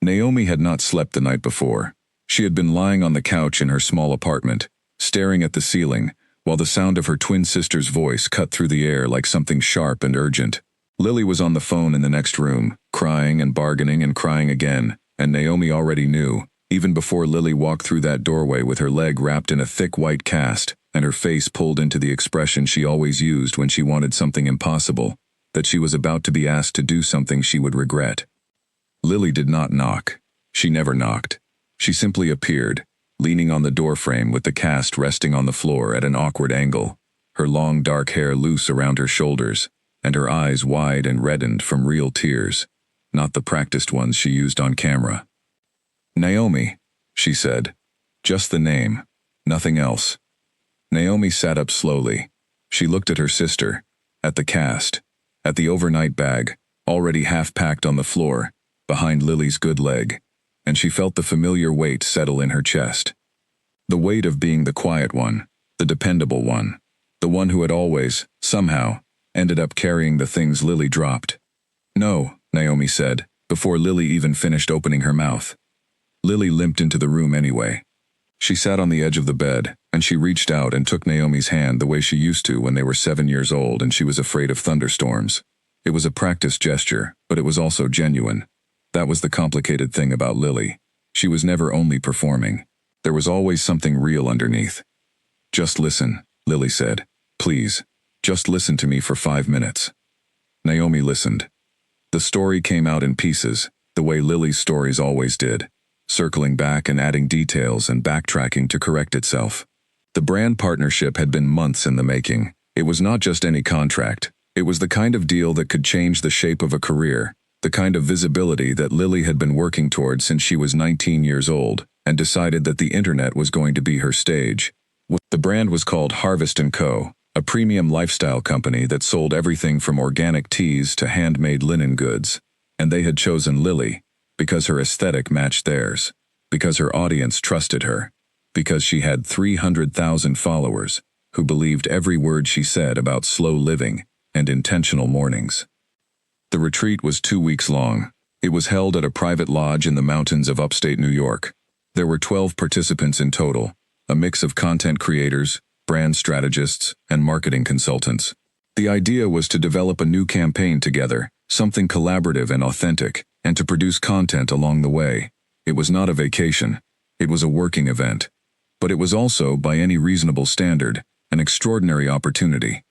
Naomi had not slept the night before. She had been lying on the couch in her small apartment, staring at the ceiling, while the sound of her twin sister's voice cut through the air like something sharp and urgent. Lily was on the phone in the next room, crying and bargaining and crying again, and Naomi already knew, even before Lily walked through that doorway with her leg wrapped in a thick white cast and her face pulled into the expression she always used when she wanted something impossible, that she was about to be asked to do something she would regret. Lily did not knock. She never knocked. She simply appeared, leaning on the doorframe with the cast resting on the floor at an awkward angle, her long dark hair loose around her shoulders, and her eyes wide and reddened from real tears, not the practiced ones she used on camera. "Naomi," she said. Just the name, nothing else. Naomi sat up slowly. She looked at her sister, at the cast, at the overnight bag, already half-packed on the floor, behind Lily's good leg, and she felt the familiar weight settle in her chest. The weight of being the quiet one, the dependable one, the one who had always, somehow, ended up carrying the things Lily dropped. "No," Naomi said, before Lily even finished opening her mouth. Lily limped into the room anyway. She sat on the edge of the bed, and she reached out and took Naomi's hand the way she used to when they were 7 years old and she was afraid of thunderstorms. It was a practiced gesture, but it was also genuine. That was the complicated thing about Lily. She was never only performing. There was always something real underneath. "Just listen," Lily said. "Please, just listen to me for 5 minutes." Naomi listened. The story came out in pieces, the way Lily's stories always did, circling back and adding details and backtracking to correct itself. The brand partnership had been months in the making. It was not just any contract. It was the kind of deal that could change the shape of a career, the kind of visibility that Lily had been working toward since she was 19 years old and decided that the internet was going to be her stage. The brand was called Harvest & Co., a premium lifestyle company that sold everything from organic teas to handmade linen goods, and they had chosen Lily because her aesthetic matched theirs, because her audience trusted her, because she had 300,000 followers who believed every word she said about slow living and intentional mornings. The retreat was 2 weeks long. It was held at a private lodge in the mountains of upstate New York. There were 12 participants in total, a mix of content creators, brand strategists, and marketing consultants. The idea was to develop a new campaign together, something collaborative and authentic, and to produce content along the way. It was not a vacation. It was a working event. But it was also, by any reasonable standard, an extraordinary opportunity.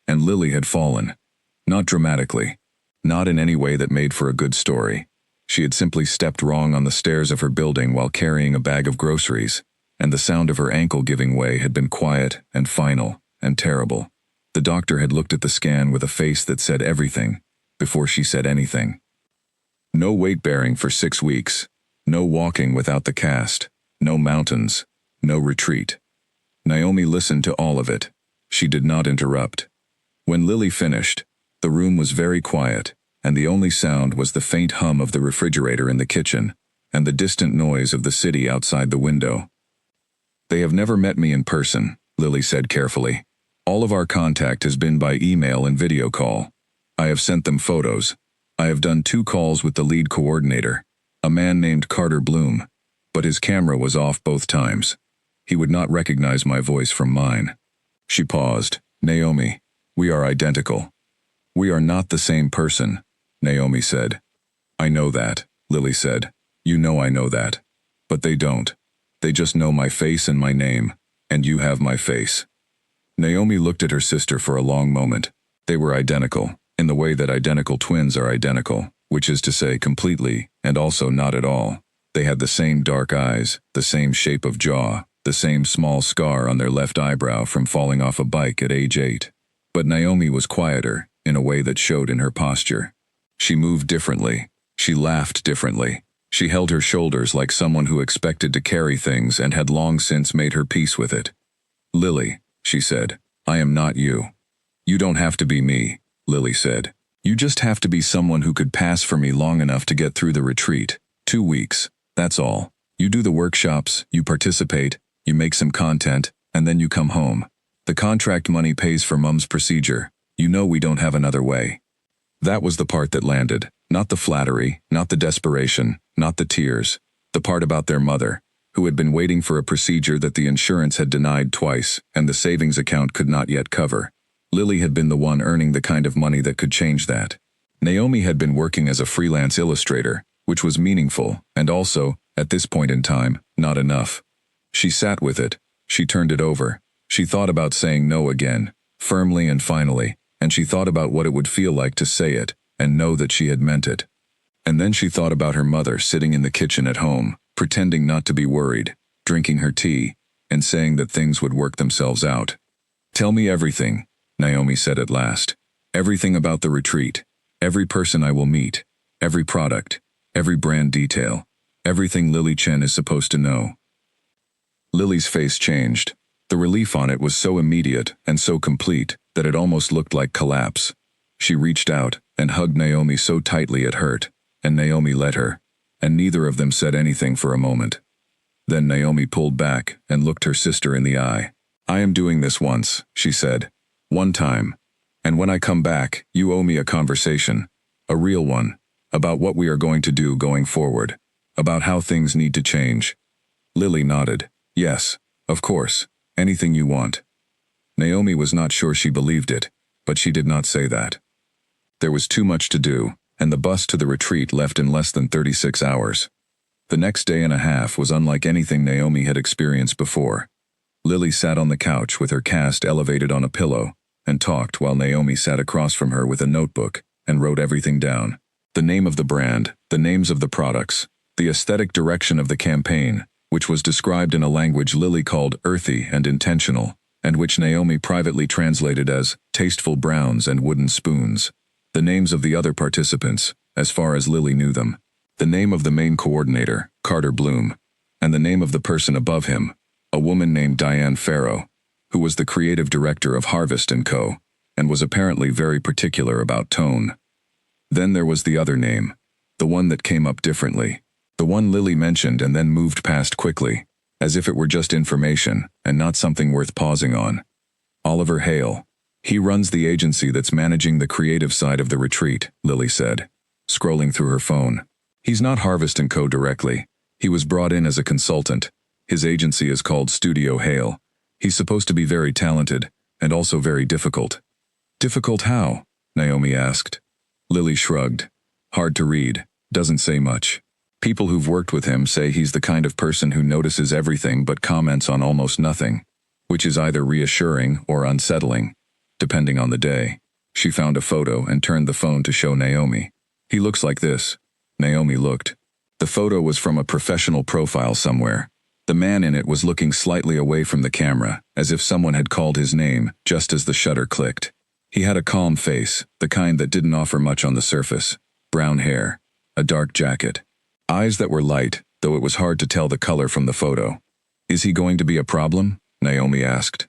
And Lily had fallen. Not dramatically. Not in any way that made for a good story. She had simply stepped wrong on the stairs of her building while carrying a bag of groceries, and the sound of her ankle giving way had been quiet and final and terrible. The doctor had looked at the scan with a face that said everything, before she said anything. No weight-bearing for 6 weeks. No walking without the cast. No mountains. No retreat. Naomi listened to all of it. She did not interrupt. When Lily finished, the room was very quiet, and the only sound was the faint hum of the refrigerator in the kitchen, and the distant noise of the city outside the window. "They have never met me in person," Lily said carefully. "All of our contact has been by email and video call. I have sent them photos. I have done 2 calls with the lead coordinator, a man named Carter Bloom, but his camera was off both times. He would not recognize my voice from mine." She paused. "Naomi, we are identical." "We are not the same person," Naomi said. "I know that," Lily said. "You know I know that. But they don't. They just know my face and my name, and you have my face." Naomi looked at her sister for a long moment. They were identical, in the way that identical twins are identical, which is to say completely, and also not at all. They had the same dark eyes, the same shape of jaw, the same small scar on their left eyebrow from falling off a bike at age 8. But Naomi was quieter, in a way that showed in her posture. She moved differently. She laughed differently. She held her shoulders like someone who expected to carry things and had long since made her peace with it. "Lily," she said, "I am not you." "You don't have to be me," Lily said. "You just have to be someone who could pass for me long enough to get through the retreat. 2 weeks, that's all. You do the workshops, you participate, you make some content, and then you come home. The contract money pays for Mum's procedure. You know we don't have another way." That was the part that landed. Not the flattery, not the desperation, not the tears. The part about their mother, who had been waiting for a procedure that the insurance had denied twice and the savings account could not yet cover. Lily had been the one earning the kind of money that could change that. Naomi had been working as a freelance illustrator, which was meaningful, and also, at this point in time, not enough. She sat with it. She turned it over. She thought about saying no again, firmly and finally, and she thought about what it would feel like to say it and know that she had meant it. And then she thought about her mother sitting in the kitchen at home, pretending not to be worried, drinking her tea, and saying that things would work themselves out. "Tell me everything," Naomi said at last. "Everything about the retreat. Every person I will meet. Every product. Every brand detail. Everything Lily Chen is supposed to know." Lily's face changed. The relief on it was so immediate and so complete that it almost looked like collapse. She reached out and hugged Naomi so tightly it hurt, and Naomi let her, and neither of them said anything for a moment. Then Naomi pulled back and looked her sister in the eye. "I am doing this once," she said. "One time. And when I come back, you owe me a conversation. A real one. About what we are going to do going forward. About how things need to change." Lily nodded. "Yes, of course. Anything you want." Naomi was not sure she believed it, but she did not say that. There was too much to do, and the bus to the retreat left in less than 36 hours. The next day and a half was unlike anything Naomi had experienced before. Lily sat on the couch with her cast elevated on a pillow, and talked while Naomi sat across from her with a notebook and wrote everything down. The name of the brand, the names of the products, the aesthetic direction of the campaign, which was described in a language Lily called earthy and intentional, and which Naomi privately translated as tasteful browns and wooden spoons. The names of the other participants, as far as Lily knew them. The name of the main coordinator, Carter Bloom, and the name of the person above him, a woman named Diane Farrow, who was the creative director of Harvest & Co., and was apparently very particular about tone. Then there was the other name, the one that came up differently. The one Lily mentioned and then moved past quickly, as if it were just information and not something worth pausing on. Oliver Hale. "He runs the agency that's managing the creative side of the retreat," Lily said, scrolling through her phone. "He's not Harvest & Co. directly. He was brought in as a consultant. His agency is called Studio Hale. He's supposed to be very talented, and also very difficult." "Difficult how?" Naomi asked. Lily shrugged. "Hard to read. Doesn't say much. People who've worked with him say he's the kind of person who notices everything but comments on almost nothing, which is either reassuring or unsettling, depending on the day." She found a photo and turned the phone to show Naomi. "He looks like this." Naomi looked. The photo was from a professional profile somewhere. The man in it was looking slightly away from the camera, as if someone had called his name just as the shutter clicked. He had a calm face, the kind that didn't offer much on the surface. Brown hair. A dark jacket. Eyes that were light, though it was hard to tell the color from the photo. "Is he going to be a problem?" Naomi asked.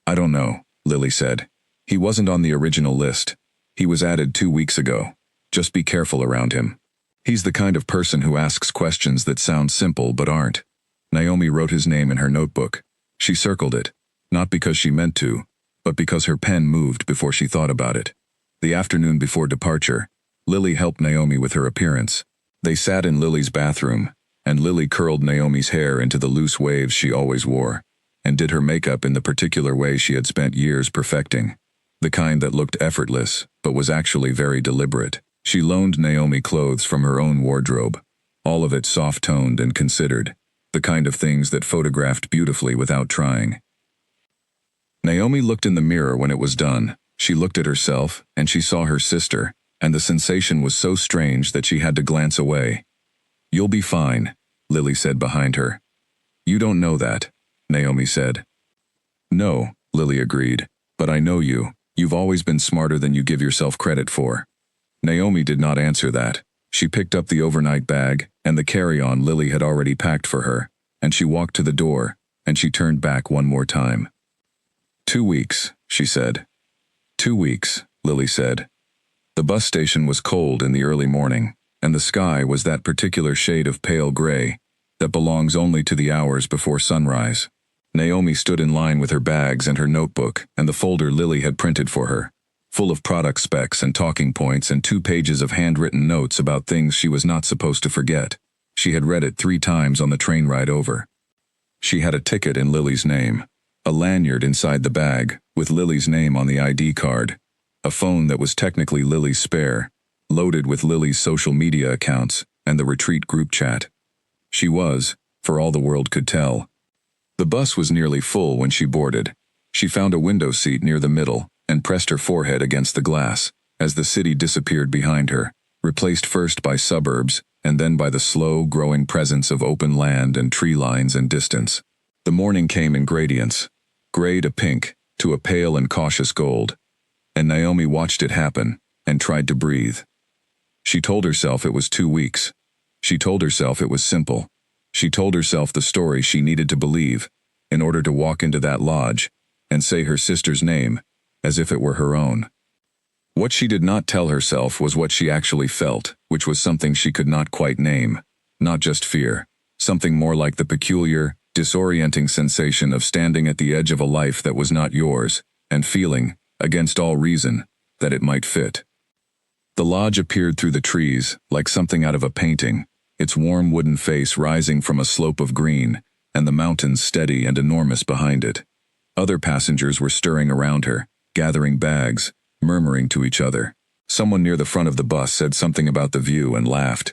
"I don't know," Lily said. "He wasn't on the original list. He was added 2 weeks ago. Just be careful around him. He's the kind of person who asks questions that sound simple but aren't." Naomi wrote his name in her notebook. She circled it, not because she meant to, but because her pen moved before she thought about it. The afternoon before departure, Lily helped Naomi with her appearance. They sat in Lily's bathroom, and Lily curled Naomi's hair into the loose waves she always wore, and did her makeup in the particular way she had spent years perfecting. The kind that looked effortless, but was actually very deliberate. She loaned Naomi clothes from her own wardrobe, all of it soft-toned and considered, the kind of things that photographed beautifully without trying. Naomi looked in the mirror when it was done. She looked at herself, and she saw her sister, and the sensation was so strange that she had to glance away. "You'll be fine," Lily said behind her. "You don't know that," Naomi said. "No," Lily agreed, "but I know you. You've always been smarter than you give yourself credit for." Naomi did not answer that. She picked up the overnight bag and the carry-on Lily had already packed for her, and she walked to the door, and she turned back one more time. 2 weeks, she said. 2 weeks, Lily said. The bus station was cold in the early morning, and the sky was that particular shade of pale gray that belongs only to the hours before sunrise. Naomi stood in line with her bags and her notebook and the folder Lily had printed for her. full of product specs and talking points and 2 pages of handwritten notes about things she was not supposed to forget. She had read it 3 times on the train ride over. She had a ticket in Lily's name, a lanyard inside the bag with Lily's name on the ID card, a phone that was technically Lily's spare, loaded with Lily's social media accounts and the retreat group chat. She was, for all the world could tell. The bus was nearly full when she boarded. She found a window seat near the middle and pressed her forehead against the glass as the city disappeared behind her, replaced first by suburbs and then by the slow, growing presence of open land and tree lines and distance. The morning came in gradients, gray to pink, to a pale and cautious gold, and Naomi watched it happen and tried to breathe. She told herself it was 2 weeks. She told herself it was simple. She told herself the story she needed to believe in order to walk into that lodge and say her sister's name as if it were her own. What she did not tell herself was what she actually felt, which was something she could not quite name, not just fear, something more like the peculiar, disorienting sensation of standing at the edge of a life that was not yours and feeling, against all reason, that it might fit. The lodge appeared through the trees like something out of a painting, its warm wooden face rising from a slope of green, and the mountains steady and enormous behind it. Other passengers were stirring around her, gathering bags, murmuring to each other. Someone near the front of the bus said something about the view and laughed.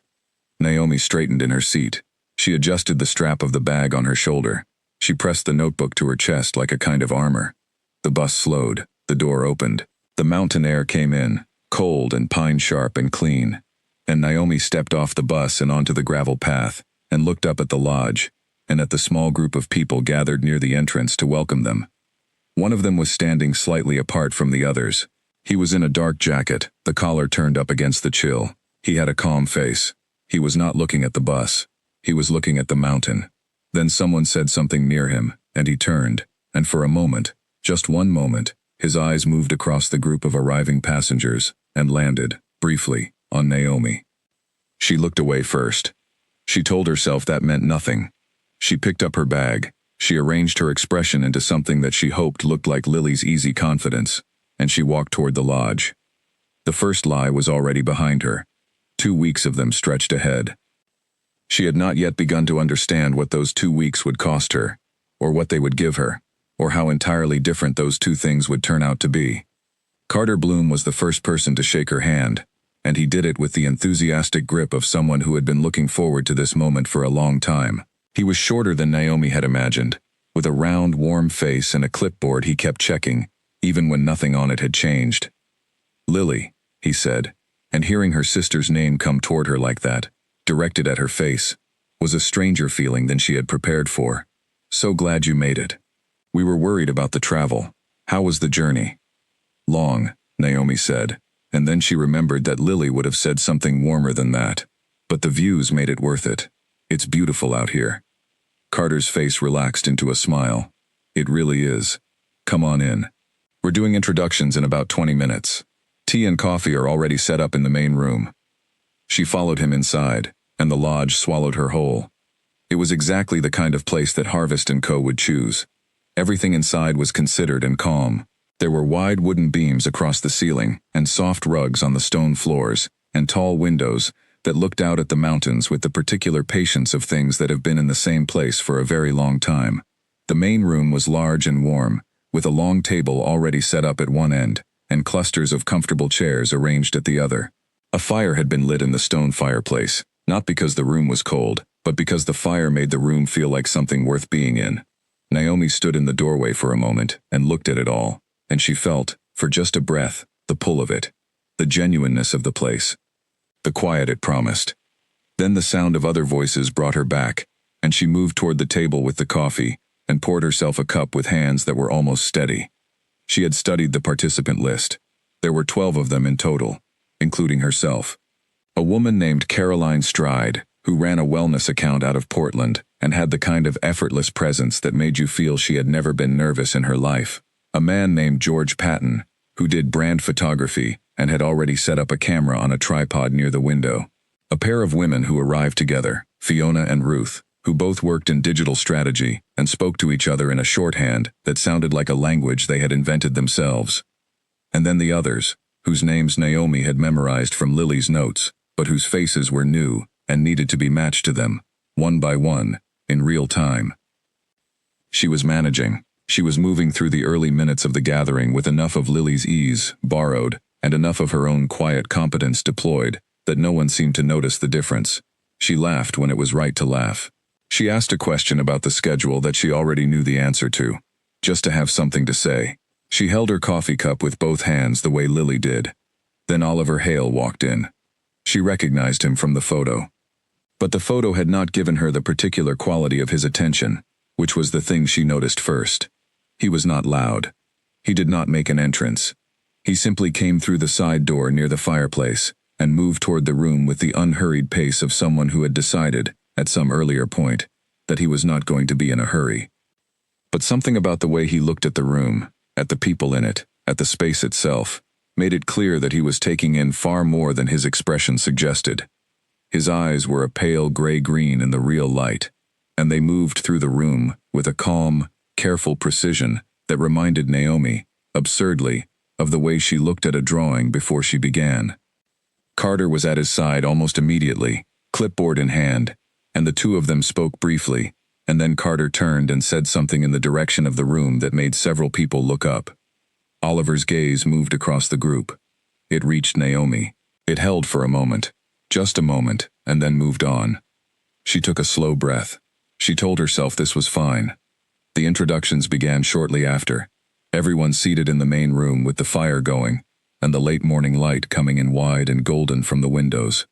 Naomi straightened in her seat. She adjusted the strap of the bag on her shoulder. She pressed the notebook to her chest like a kind of armor. The bus slowed. The door opened. The mountain air came in, cold and pine-sharp and clean. And Naomi stepped off the bus and onto the gravel path, and looked up at the lodge, and at the small group of people gathered near the entrance to welcome them. One of them was standing slightly apart from the others. He was in a dark jacket, the collar turned up against the chill. He had a calm face. He was not looking at the bus. He was looking at the mountain. Then someone said something near him, and he turned, and for a moment, just one moment, his eyes moved across the group of arriving passengers and landed, briefly, on Naomi. She looked away first. She told herself that meant nothing. She picked up her bag. She arranged her expression into something that she hoped looked like Lily's easy confidence, and she walked toward the lodge. The first lie was already behind her. 2 weeks of them stretched ahead. She had not yet begun to understand what those 2 weeks would cost her, or what they would give her, or how entirely different those 2 things would turn out to be. Carter Bloom was the first person to shake her hand, and he did it with the enthusiastic grip of someone who had been looking forward to this moment for a long time. He was shorter than Naomi had imagined, with a round, warm face and a clipboard he kept checking, even when nothing on it had changed. "Lily," he said, and hearing her sister's name come toward her like that, directed at her face, was a stranger feeling than she had prepared for. "So glad you made it. We were worried about the travel. How was the journey?" "Long," Naomi said, and then she remembered that Lily would have said something warmer than that. "But the views made it worth it. It's beautiful out here." Carter's face relaxed into a smile. "It really is. Come on in. We're doing introductions in about 20 minutes. Tea and coffee are already set up in the main room." She followed him inside, and the lodge swallowed her whole. It was exactly the kind of place that Harvest & Co. would choose. Everything inside was considered and calm. There were wide wooden beams across the ceiling, and soft rugs on the stone floors, and tall windows that looked out at the mountains with the particular patience of things that have been in the same place for a very long time. The main room was large and warm, with a long table already set up at one end, and clusters of comfortable chairs arranged at the other. A fire had been lit in the stone fireplace, not because the room was cold, but because the fire made the room feel like something worth being in. Naomi stood in the doorway for a moment and looked at it all, and she felt, for just a breath, the pull of it, the genuineness of the place, the quiet it promised. Then the sound of other voices brought her back, and she moved toward the table with the coffee and poured herself a cup with hands that were almost steady. She had studied the participant list. There were 12 of them in total, including herself. A woman named Caroline Stride, who ran a wellness account out of Portland and had the kind of effortless presence that made you feel she had never been nervous in her life. A man named George Patton, who did brand photography and had already set up a camera on a tripod near the window. A pair of women who arrived together, Fiona and Ruth, who both worked in digital strategy and spoke to each other in a shorthand that sounded like a language they had invented themselves. And then the others, whose names Naomi had memorized from Lily's notes, but whose faces were new and needed to be matched to them, one by one, in real time. She was managing. She was moving through the early minutes of the gathering with enough of Lily's ease, borrowed, and enough of her own quiet competence deployed, that no one seemed to notice the difference. She laughed when it was right to laugh. She asked a question about the schedule that she already knew the answer to, just to have something to say. She held her coffee cup with both hands the way Lily did. Then Oliver Hale walked in. She recognized him from the photo. But the photo had not given her the particular quality of his attention, which was the thing she noticed first. He was not loud. He did not make an entrance. He simply came through the side door near the fireplace and moved toward the room with the unhurried pace of someone who had decided, at some earlier point, that he was not going to be in a hurry. But something about the way he looked at the room, at the people in it, at the space itself, made it clear that he was taking in far more than his expression suggested. His eyes were a pale gray-green in the real light, and they moved through the room with a calm, careful precision that reminded Naomi, absurdly, of the way she looked at a drawing before she began. Carter was at his side almost immediately, clipboard in hand, and the two of them spoke briefly, and then Carter turned and said something in the direction of the room that made several people look up. Oliver's gaze moved across the group. It reached Naomi. It held for a moment, just a moment, and then moved on. She took a slow breath. She told herself this was fine. The introductions began shortly after, everyone seated in the main room with the fire going, and the late morning light coming in wide and golden from the windows.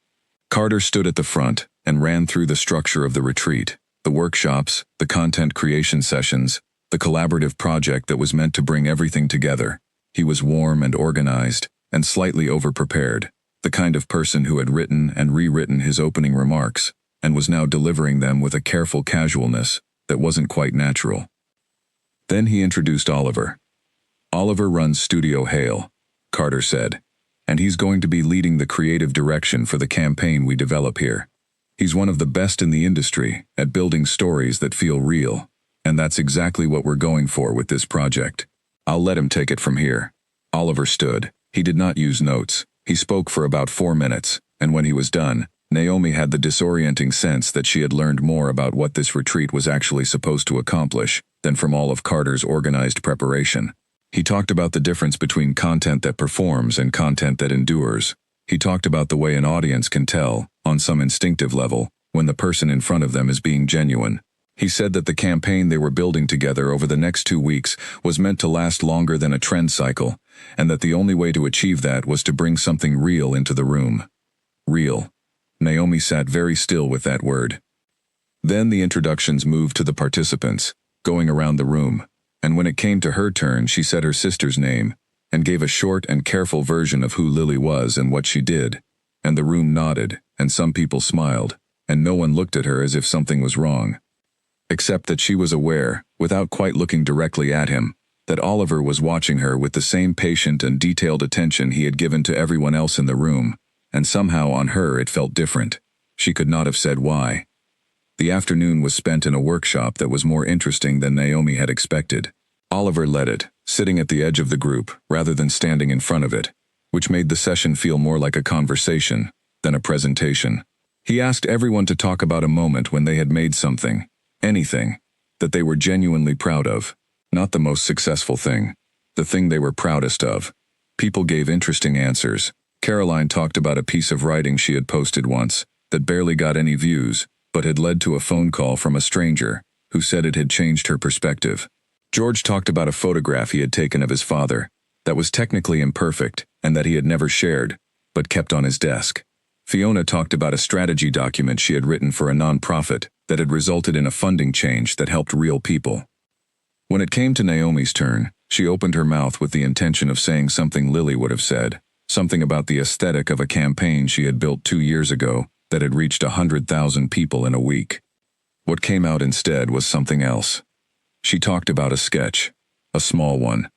Carter stood at the front and ran through the structure of the retreat, the workshops, the content creation sessions, the collaborative project that was meant to bring everything together. He was warm and organized, and slightly over-prepared, the kind of person who had written and rewritten his opening remarks, and was now delivering them with a careful casualness that wasn't quite natural. Then he introduced Oliver. "Oliver runs Studio Hale," Carter said, "and he's going to be leading the creative direction for the campaign we develop here. He's one of the best in the industry at building stories that feel real, and that's exactly what we're going for with this project. I'll let him take it from here." Oliver stood. He did not use notes. He spoke for about 4 minutes, and when he was done, Naomi had the disorienting sense that she had learned more about what this retreat was actually supposed to accomplish than from all of Carter's organized preparation. He talked about the difference between content that performs and content that endures. He talked about the way an audience can tell, on some instinctive level, when the person in front of them is being genuine. He said that the campaign they were building together over the next 2 weeks was meant to last longer than a trend cycle, and that the only way to achieve that was to bring something real into the room. Real. Naomi sat very still with that word. Then the introductions moved to the participants, going around the room, and when it came to her turn she said her sister's name, and gave a short and careful version of who Lily was and what she did, and the room nodded, and some people smiled, and no one looked at her as if something was wrong. Except that she was aware, without quite looking directly at him, that Oliver was watching her with the same patient and detailed attention he had given to everyone else in the room, and somehow on her it felt different. She could not have said why. The afternoon was spent in a workshop that was more interesting than Naomi had expected. Oliver led it, sitting at the edge of the group rather than standing in front of it, which made the session feel more like a conversation than a presentation. He asked everyone to talk about a moment when they had made something, anything, that they were genuinely proud of. Not the most successful thing, the thing they were proudest of. People gave interesting answers. Caroline talked about a piece of writing she had posted once that barely got any views, but had led to a phone call from a stranger who said it had changed her perspective. George talked about a photograph he had taken of his father that was technically imperfect and that he had never shared, but kept on his desk. Fiona talked about a strategy document she had written for a nonprofit that had resulted in a funding change that helped real people. When it came to Naomi's turn, she opened her mouth with the intention of saying something Lily would have said, something about the aesthetic of a campaign she had built 2 years ago that had reached 100,000 people in a week. What came out instead was something else. She talked about a sketch, a small one.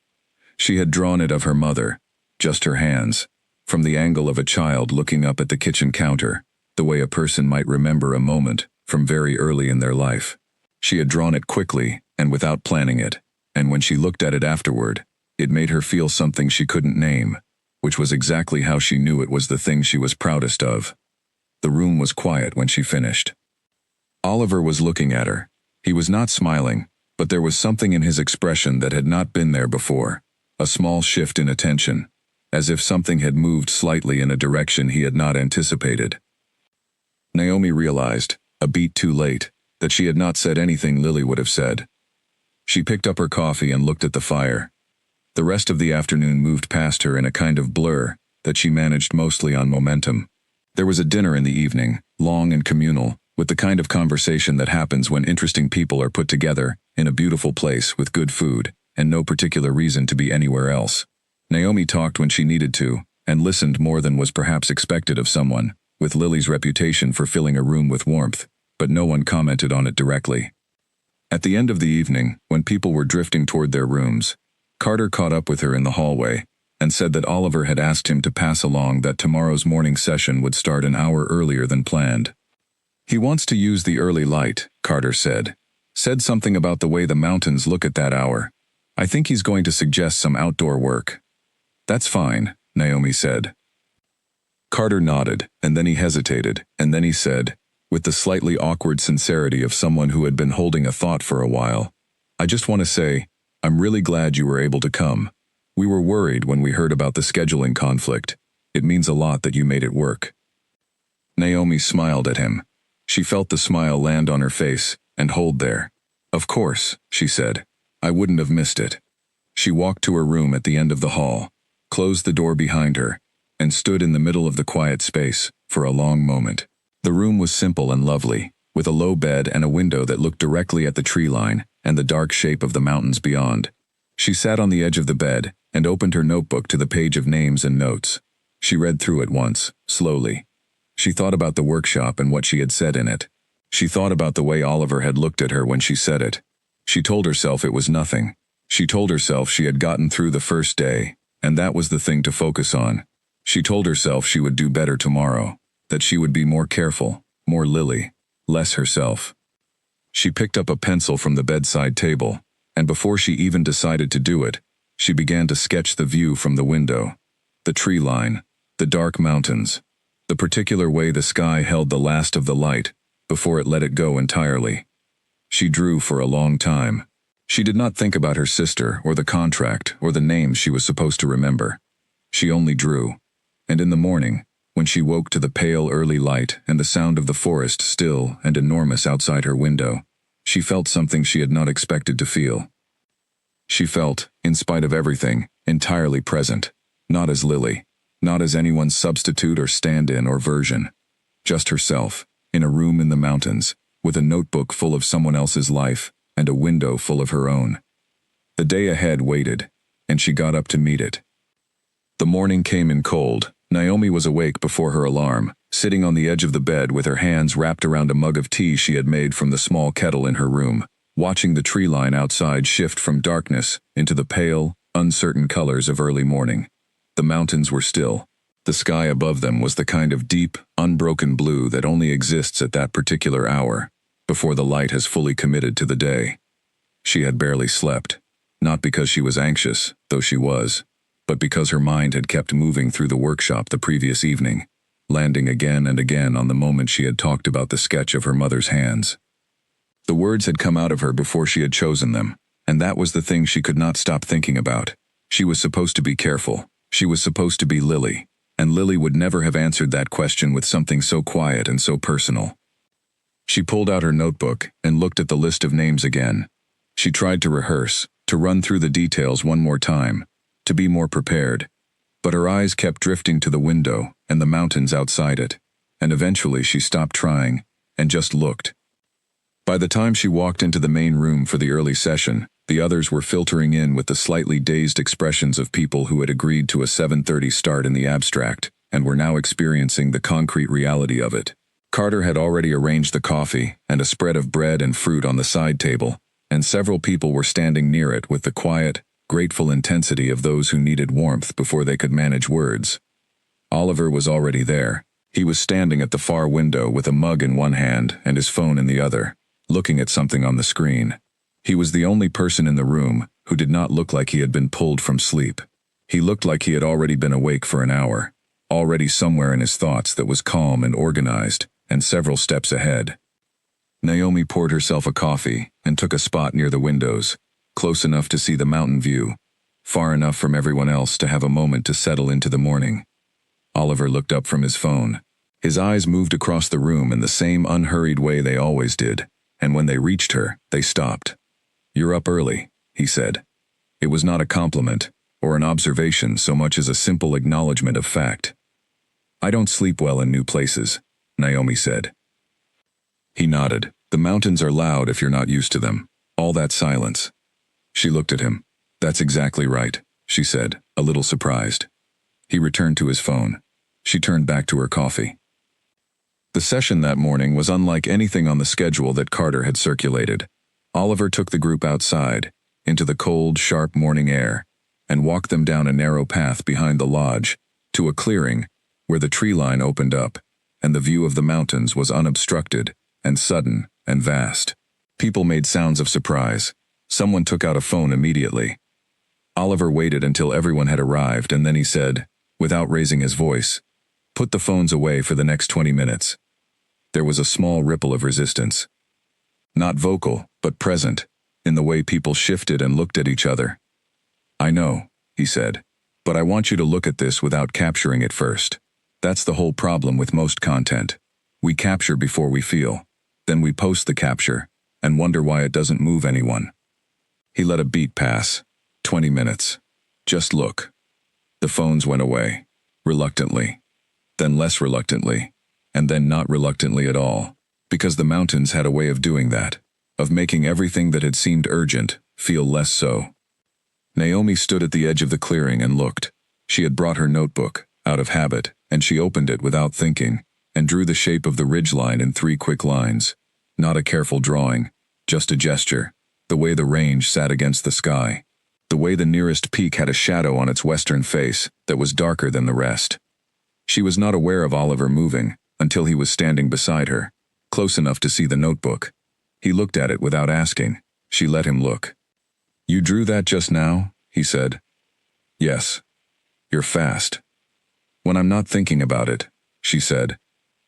She had drawn it of her mother, just her hands, from the angle of a child looking up at the kitchen counter, the way a person might remember a moment from very early in their life. She had drawn it quickly and without planning it, and when she looked at it afterward, It made her feel something she couldn't name, which was exactly how she knew it was the thing she was proudest of. The room was quiet when she finished. Oliver was looking at her. He was not smiling, but there was something in his expression that had not been there before, a small shift in attention, as if something had moved slightly in a direction he had not anticipated. Naomi realized, a beat too late, that she had not said anything Lily would have said. She picked up her coffee and looked at the fire. The rest of the afternoon moved past her in a kind of blur that she managed mostly on momentum. There was a dinner in the evening, long and communal, with the kind of conversation that happens when interesting people are put together in a beautiful place with good food and no particular reason to be anywhere else. Naomi talked when she needed to, and listened more than was perhaps expected of someone, with Lily's reputation for filling a room with warmth, but no one commented on it directly. At the end of the evening, when people were drifting toward their rooms, Carter caught up with her in the hallway and said that Oliver had asked him to pass along that tomorrow's morning session would start an hour earlier than planned. He wants to use the early light, Carter said. Said something about the way the mountains look at that hour. I think he's going to suggest some outdoor work. That's fine, Naomi said. Carter nodded, and then he hesitated, and then he said, with the slightly awkward sincerity of someone who had been holding a thought for a while, I just want to say, I'm really glad you were able to come. We were worried when we heard about the scheduling conflict. It means a lot that you made it work. Naomi smiled at him. She felt the smile land on her face and hold there. Of course, she said. I wouldn't have missed it. She walked to her room at the end of the hall, closed the door behind her, and stood in the middle of the quiet space for a long moment. The room was simple and lovely, with a low bed and a window that looked directly at the tree line and the dark shape of the mountains beyond. She sat on the edge of the bed and opened her notebook to the page of names and notes. She read through it once, slowly. She thought about the workshop and what she had said in it. She thought about the way Oliver had looked at her when she said it. She told herself it was nothing. She told herself she had gotten through the first day, and that was the thing to focus on. She told herself she would do better tomorrow, that she would be more careful, more Lily, less herself. She picked up a pencil from the bedside table, and before she even decided to do it, she began to sketch the view from the window. The tree line, the dark mountains, the particular way the sky held the last of the light before it let it go entirely. She drew for a long time. She did not think about her sister or the contract or the names she was supposed to remember. She only drew. And in the morning, when she woke to the pale early light and the sound of the forest still and enormous outside her window, she felt something she had not expected to feel. She felt, in spite of everything, entirely present, not as Lily, not as anyone's substitute or stand-in or version. Just herself, in a room in the mountains, with a notebook full of someone else's life and a window full of her own. The day ahead waited, and she got up to meet it. The morning came in cold. Naomi was awake before her alarm, sitting on the edge of the bed with her hands wrapped around a mug of tea she had made from the small kettle in her room, watching the tree line outside shift from darkness into the pale, uncertain colors of early morning. The mountains were still. The sky above them was the kind of deep, unbroken blue that only exists at that particular hour, before the light has fully committed to the day. She had barely slept, not because she was anxious, though she was, but because her mind had kept moving through the workshop the previous evening, landing again and again on the moment she had talked about the sketch of her mother's hands. The words had come out of her before she had chosen them, and that was the thing she could not stop thinking about. She was supposed to be careful. She was supposed to be Lily, and Lily would never have answered that question with something so quiet and so personal. She pulled out her notebook and looked at the list of names again. She tried to rehearse, to run through the details one more time, to be more prepared, but her eyes kept drifting to the window and the mountains outside it, and eventually she stopped trying and just looked. By the time she walked into the main room for the early session, the others were filtering in with the slightly dazed expressions of people who had agreed to a 7:30 start in the abstract and were now experiencing the concrete reality of it. Carter had already arranged the coffee and a spread of bread and fruit on the side table, and several people were standing near it with the quiet, grateful intensity of those who needed warmth before they could manage words. Oliver was already there. He was standing at the far window with a mug in one hand and his phone in the other, looking at something on the screen. He was the only person in the room who did not look like he had been pulled from sleep. He looked like he had already been awake for an hour, already somewhere in his thoughts that was calm and organized, and several steps ahead. Naomi poured herself a coffee and took a spot near the windows, close enough to see the mountain view, far enough from everyone else to have a moment to settle into the morning. Oliver looked up from his phone. His eyes moved across the room in the same unhurried way they always did, and when they reached her, they stopped. "You're up early," he said. It was not a compliment or an observation so much as a simple acknowledgement of fact. "I don't sleep well in new places," Naomi said. He nodded. "The mountains are loud if you're not used to them. All that silence." She looked at him. "That's exactly right," she said, a little surprised. He returned to his phone. She turned back to her coffee. The session that morning was unlike anything on the schedule that Carter had circulated. Oliver took the group outside, into the cold, sharp morning air, and walked them down a narrow path behind the lodge, to a clearing, where the tree line opened up, and the view of the mountains was unobstructed, and sudden, and vast. People made sounds of surprise. Someone took out a phone immediately. Oliver waited until everyone had arrived, and then he said, without raising his voice, "Put the phones away for the next 20 minutes. There was a small ripple of resistance. Not vocal, but present, in the way people shifted and looked at each other. "I know," he said, "but I want you to look at this without capturing it first. That's the whole problem with most content. We capture before we feel. Then we post the capture, and wonder why it doesn't move anyone." He let a beat pass. 20 minutes. Just look. The phones went away. Reluctantly. Then less reluctantly. And then not reluctantly at all. Because the mountains had a way of doing that. Of making everything that had seemed urgent feel less so. Naomi stood at the edge of the clearing and looked. She had brought her notebook, out of habit, and she opened it without thinking, and drew the shape of the ridgeline in 3 quick lines. Not a careful drawing, just a gesture. The way the range sat against the sky. The way the nearest peak had a shadow on its western face that was darker than the rest. She was not aware of Oliver moving until he was standing beside her, close enough to see the notebook. He looked at it without asking. She let him look. "You drew that just now?" he said. "Yes. You're fast." "When I'm not thinking about it," she said.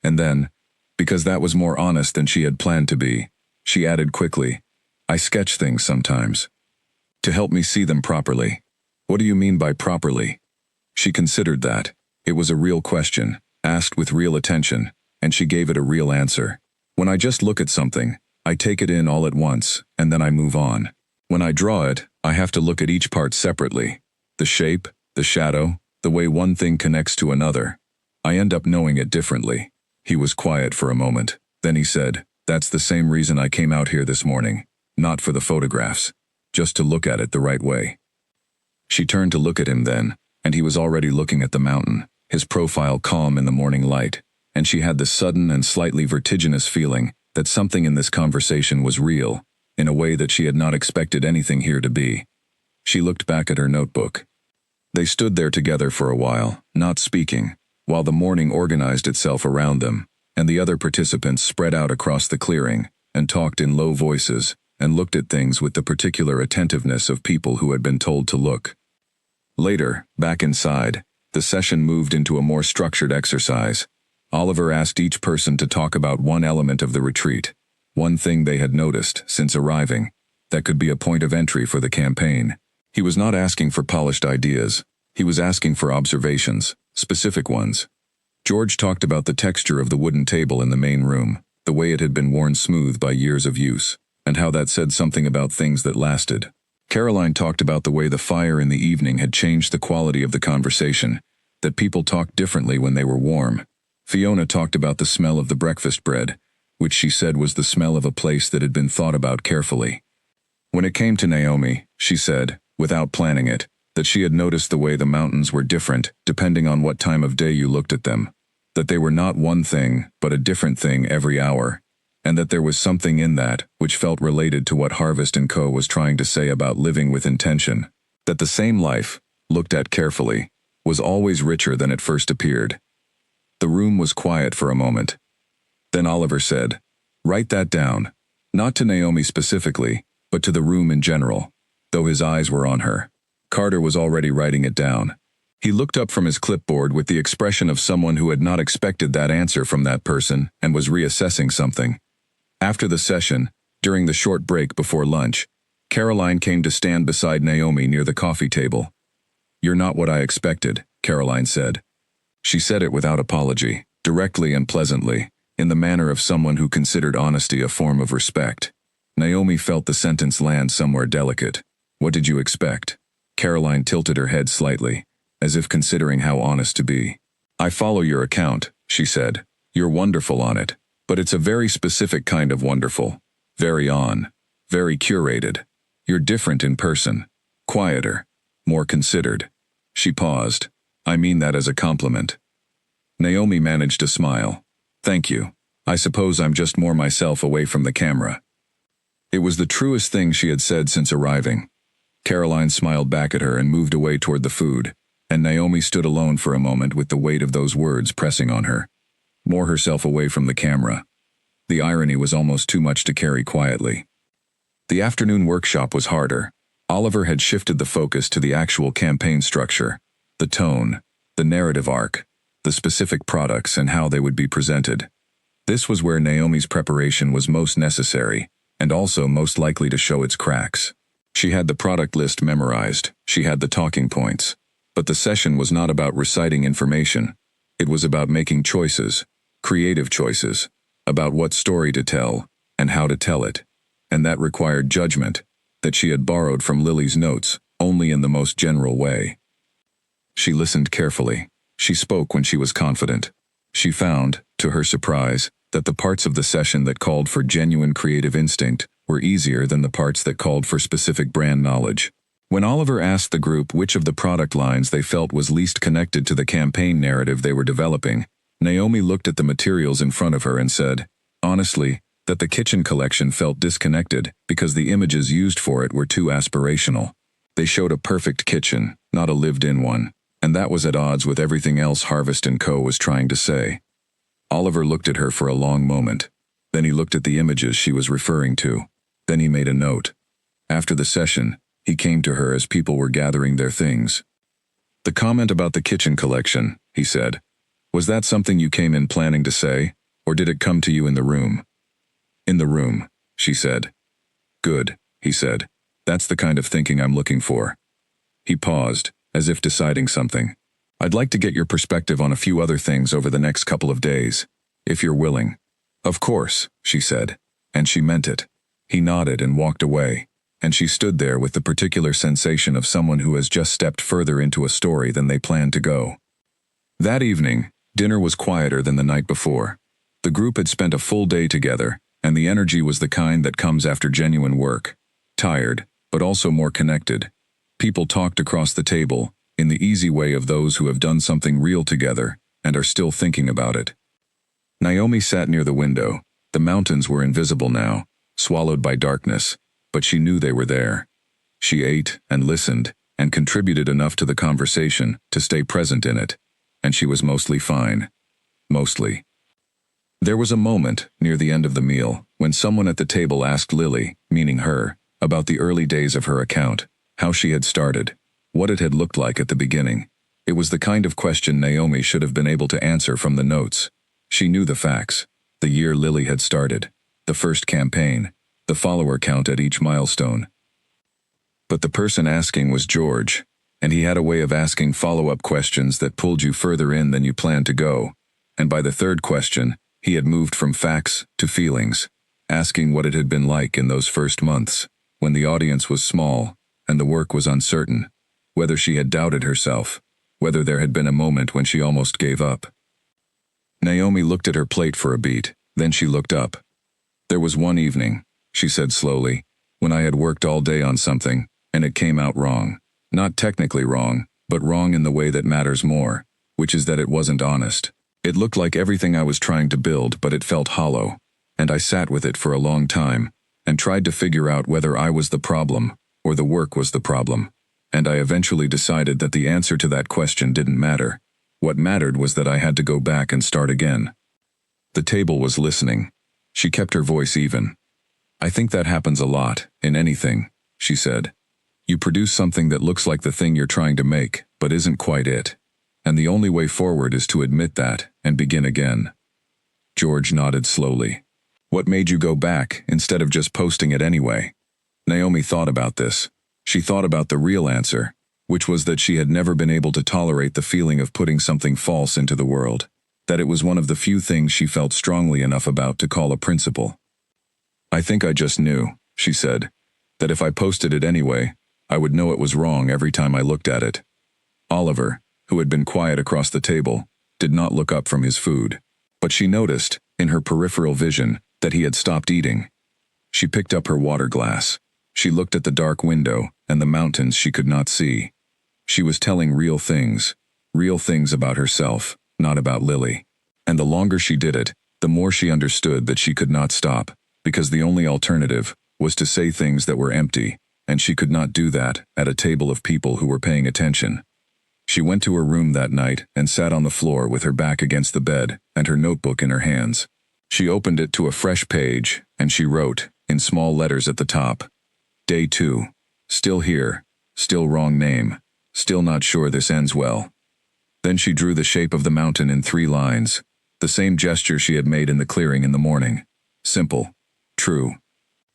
And then, because that was more honest than she had planned to be, she added quickly, "I sketch things sometimes. To help me see them properly." "What do you mean by properly?" She considered that. It was a real question, asked with real attention, and she gave it a real answer. "When I just look at something, I take it in all at once, and then I move on. When I draw it, I have to look at each part separately. The shape, the shadow, the way one thing connects to another. I end up knowing it differently." He was quiet for a moment. Then he said, "That's the same reason I came out here this morning. Not for the photographs. Just to look at it the right way." She turned to look at him then, and he was already looking at the mountain, his profile calm in the morning light, and she had the sudden and slightly vertiginous feeling that something in this conversation was real, in a way that she had not expected anything here to be. She looked back at her notebook. They stood there together for a while, not speaking, while the morning organized itself around them, and the other participants spread out across the clearing, and talked in low voices, and looked at things with the particular attentiveness of people who had been told to look. Later, back inside, the session moved into a more structured exercise. Oliver asked each person to talk about one element of the retreat, one thing they had noticed since arriving, that could be a point of entry for the campaign. He was not asking for polished ideas. He was asking for observations, specific ones. George talked about the texture of the wooden table in the main room, the way it had been worn smooth by years of use, and how that said something about things that lasted. Caroline talked about the way the fire in the evening had changed the quality of the conversation, that people talked differently when they were warm. Fiona talked about the smell of the breakfast bread, which she said was the smell of a place that had been thought about carefully. When it came to Naomi, she said, without planning it, that she had noticed the way the mountains were different depending on what time of day you looked at them, that they were not one thing but a different thing every hour, and that there was something in that which felt related to what Harvest & Co. was trying to say about living with intention, that the same life, looked at carefully, was always richer than it first appeared. The room was quiet for a moment. Then Oliver said, "Write that down, not to Naomi specifically, but but to the room in general, though his eyes were on her. Carter was already writing it down. He looked up from his clipboard with the expression of someone who had not expected that answer from that person and was reassessing something. After the session, during the short break before lunch, Caroline came to stand beside Naomi near the coffee table. "You're not what I expected," Caroline said. She said it without apology, directly and pleasantly, in the manner of someone who considered honesty a form of respect. Naomi felt the sentence land somewhere delicate. "What did you expect?" Caroline tilted her head slightly, as if considering how honest to be. "I follow your account," she said. "You're wonderful on it, but it's a very specific kind of wonderful. Very curated. You're different in person. Quieter. More considered." She paused. "I mean that as a compliment." Naomi managed to smile. "Thank you. I suppose I'm just more myself away from the camera." It was the truest thing she had said since arriving. Caroline smiled back at her and moved away toward the food, and Naomi stood alone for a moment with the weight of those words pressing on her. More herself away from the camera. The irony was almost too much to carry quietly. The afternoon workshop was harder. Oliver had shifted the focus to the actual campaign structure, the tone, the narrative arc, the specific products and how they would be presented. This was where Naomi's preparation was most necessary, and also most likely to show its cracks. She had the product list memorized, she had the talking points. But the session was not about reciting information. It was about making choices, creative choices, about what story to tell, and how to tell it. And that required judgment, that she had borrowed from Lily's notes, only in the most general way. She listened carefully. She spoke when she was confident. She found, to her surprise, that the parts of the session that called for genuine creative instinct were easier than the parts that called for specific brand knowledge. When Oliver asked the group which of the product lines they felt was least connected to the campaign narrative they were developing, Naomi looked at the materials in front of her and said, honestly, that the kitchen collection felt disconnected because the images used for it were too aspirational. They showed a perfect kitchen, not a lived-in one, and that was at odds with everything else Harvest & Co. was trying to say. Oliver looked at her for a long moment. Then he looked at the images she was referring to. Then he made a note. After the session, he came to her as people were gathering their things. "The comment about the kitchen collection," he said. "Was that something you came in planning to say, or did it come to you in the room?" "In the room," she said. "Good," he said. "That's the kind of thinking I'm looking for." He paused, as if deciding something. "I'd like to get your perspective on a few other things over the next couple of days, if you're willing." "Of course," she said, and she meant it. He nodded and walked away, and she stood there with the particular sensation of someone who has just stepped further into a story than they planned to go. That evening, dinner was quieter than the night before. The group had spent a full day together, and the energy was the kind that comes after genuine work. Tired, but also more connected. People talked across the table, in the easy way of those who have done something real together and are still thinking about it. Naomi sat near the window. The mountains were invisible now, swallowed by darkness, but she knew they were there. She ate and listened and contributed enough to the conversation to stay present in it, and she was mostly fine. Mostly. There was a moment, near the end of the meal, when someone at the table asked Lily, meaning her, about the early days of her account, how she had started, what it had looked like at the beginning. It was the kind of question Naomi should have been able to answer from the notes. She knew the facts, the year Lily had started, the first campaign, the follower count at each milestone. But the person asking was George, and he had a way of asking follow-up questions that pulled you further in than you planned to go, and by the third question, he had moved from facts to feelings, asking what it had been like in those first months, when the audience was small and the work was uncertain, whether she had doubted herself, whether there had been a moment when she almost gave up. Naomi looked at her plate for a beat, then she looked up. "There was one evening," she said slowly, "when I had worked all day on something, and it came out wrong. Not technically wrong, but wrong in the way that matters more, which is that it wasn't honest. It looked like everything I was trying to build, but it felt hollow, and I sat with it for a long time, and tried to figure out whether I was the problem, or the work was the problem. And I eventually decided that the answer to that question didn't matter. What mattered was that I had to go back and start again." The table was listening. She kept her voice even. I think that happens a lot, in anything, she said. You produce something that looks like the thing you're trying to make, but isn't quite it. And the only way forward is to admit that, and begin again. George nodded slowly. What made you go back, instead of just posting it anyway? Naomi thought about this. She thought about the real answer, which was that she had never been able to tolerate the feeling of putting something false into the world, that it was one of the few things she felt strongly enough about to call a principle. I think I just knew, she said, that if I posted it anyway, I would know it was wrong every time I looked at it. Oliver, who had been quiet across the table, did not look up from his food, but she noticed, in her peripheral vision, that he had stopped eating. She picked up her water glass. She looked at the dark window and the mountains she could not see. She was telling real things about herself, not about Lily. And the longer she did it, the more she understood that she could not stop, because the only alternative was to say things that were empty, and she could not do that at a table of people who were paying attention. She went to her room that night and sat on the floor with her back against the bed and her notebook in her hands. She opened it to a fresh page, and she wrote, in small letters at the top, Day 2. Still here. Still wrong name. Still not sure this ends well. Then she drew the shape of the mountain in 3 lines, the same gesture she had made in the clearing in the morning. Simple. True.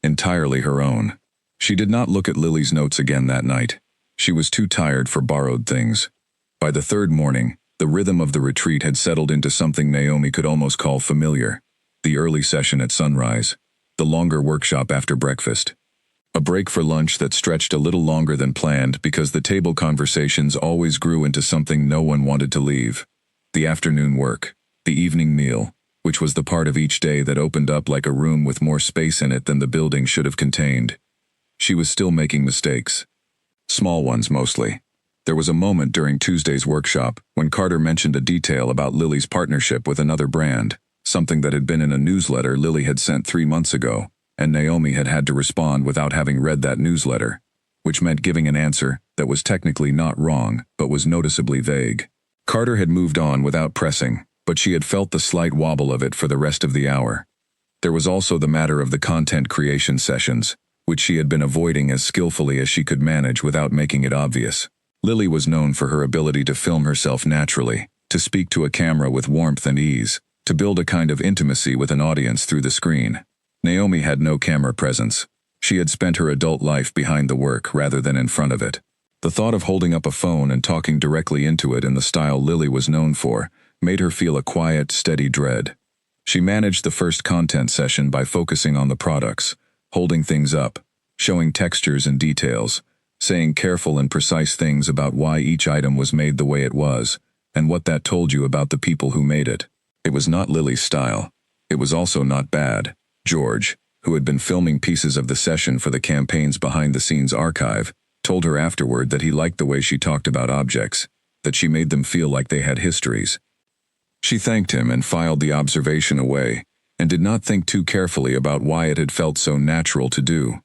Entirely her own. She did not look at Lily's notes again that night. She was too tired for borrowed things. By the 3rd morning, the rhythm of the retreat had settled into something Naomi could almost call familiar. The early session at sunrise. The longer workshop after breakfast. A break for lunch that stretched a little longer than planned because the table conversations always grew into something no one wanted to leave. The afternoon work. The evening meal, which was the part of each day that opened up like a room with more space in it than the building should have contained. She was still making mistakes. Small ones mostly. There was a moment during Tuesday's workshop when Carter mentioned a detail about Lily's partnership with another brand, something that had been in a newsletter Lily had sent 3 months ago, and Naomi had had to respond without having read that newsletter, which meant giving an answer that was technically not wrong but was noticeably vague. Carter had moved on without pressing, but she had felt the slight wobble of it for the rest of the hour. There was also the matter of the content creation sessions, which she had been avoiding as skillfully as she could manage without making it obvious. Lily was known for her ability to film herself naturally, to speak to a camera with warmth and ease, to build a kind of intimacy with an audience through the screen. Naomi had no camera presence. She had spent her adult life behind the work rather than in front of it. The thought of holding up a phone and talking directly into it in the style Lily was known for made her feel a quiet, steady dread. She managed the first content session by focusing on the products, holding things up, showing textures and details, saying careful and precise things about why each item was made the way it was, and what that told you about the people who made it. It was not Lily's style. It was also not bad. George, who had been filming pieces of the session for the campaign's behind-the-scenes archive, told her afterward that he liked the way she talked about objects, that she made them feel like they had histories. She thanked him and filed the observation away, and did not think too carefully about why it had felt so natural to do.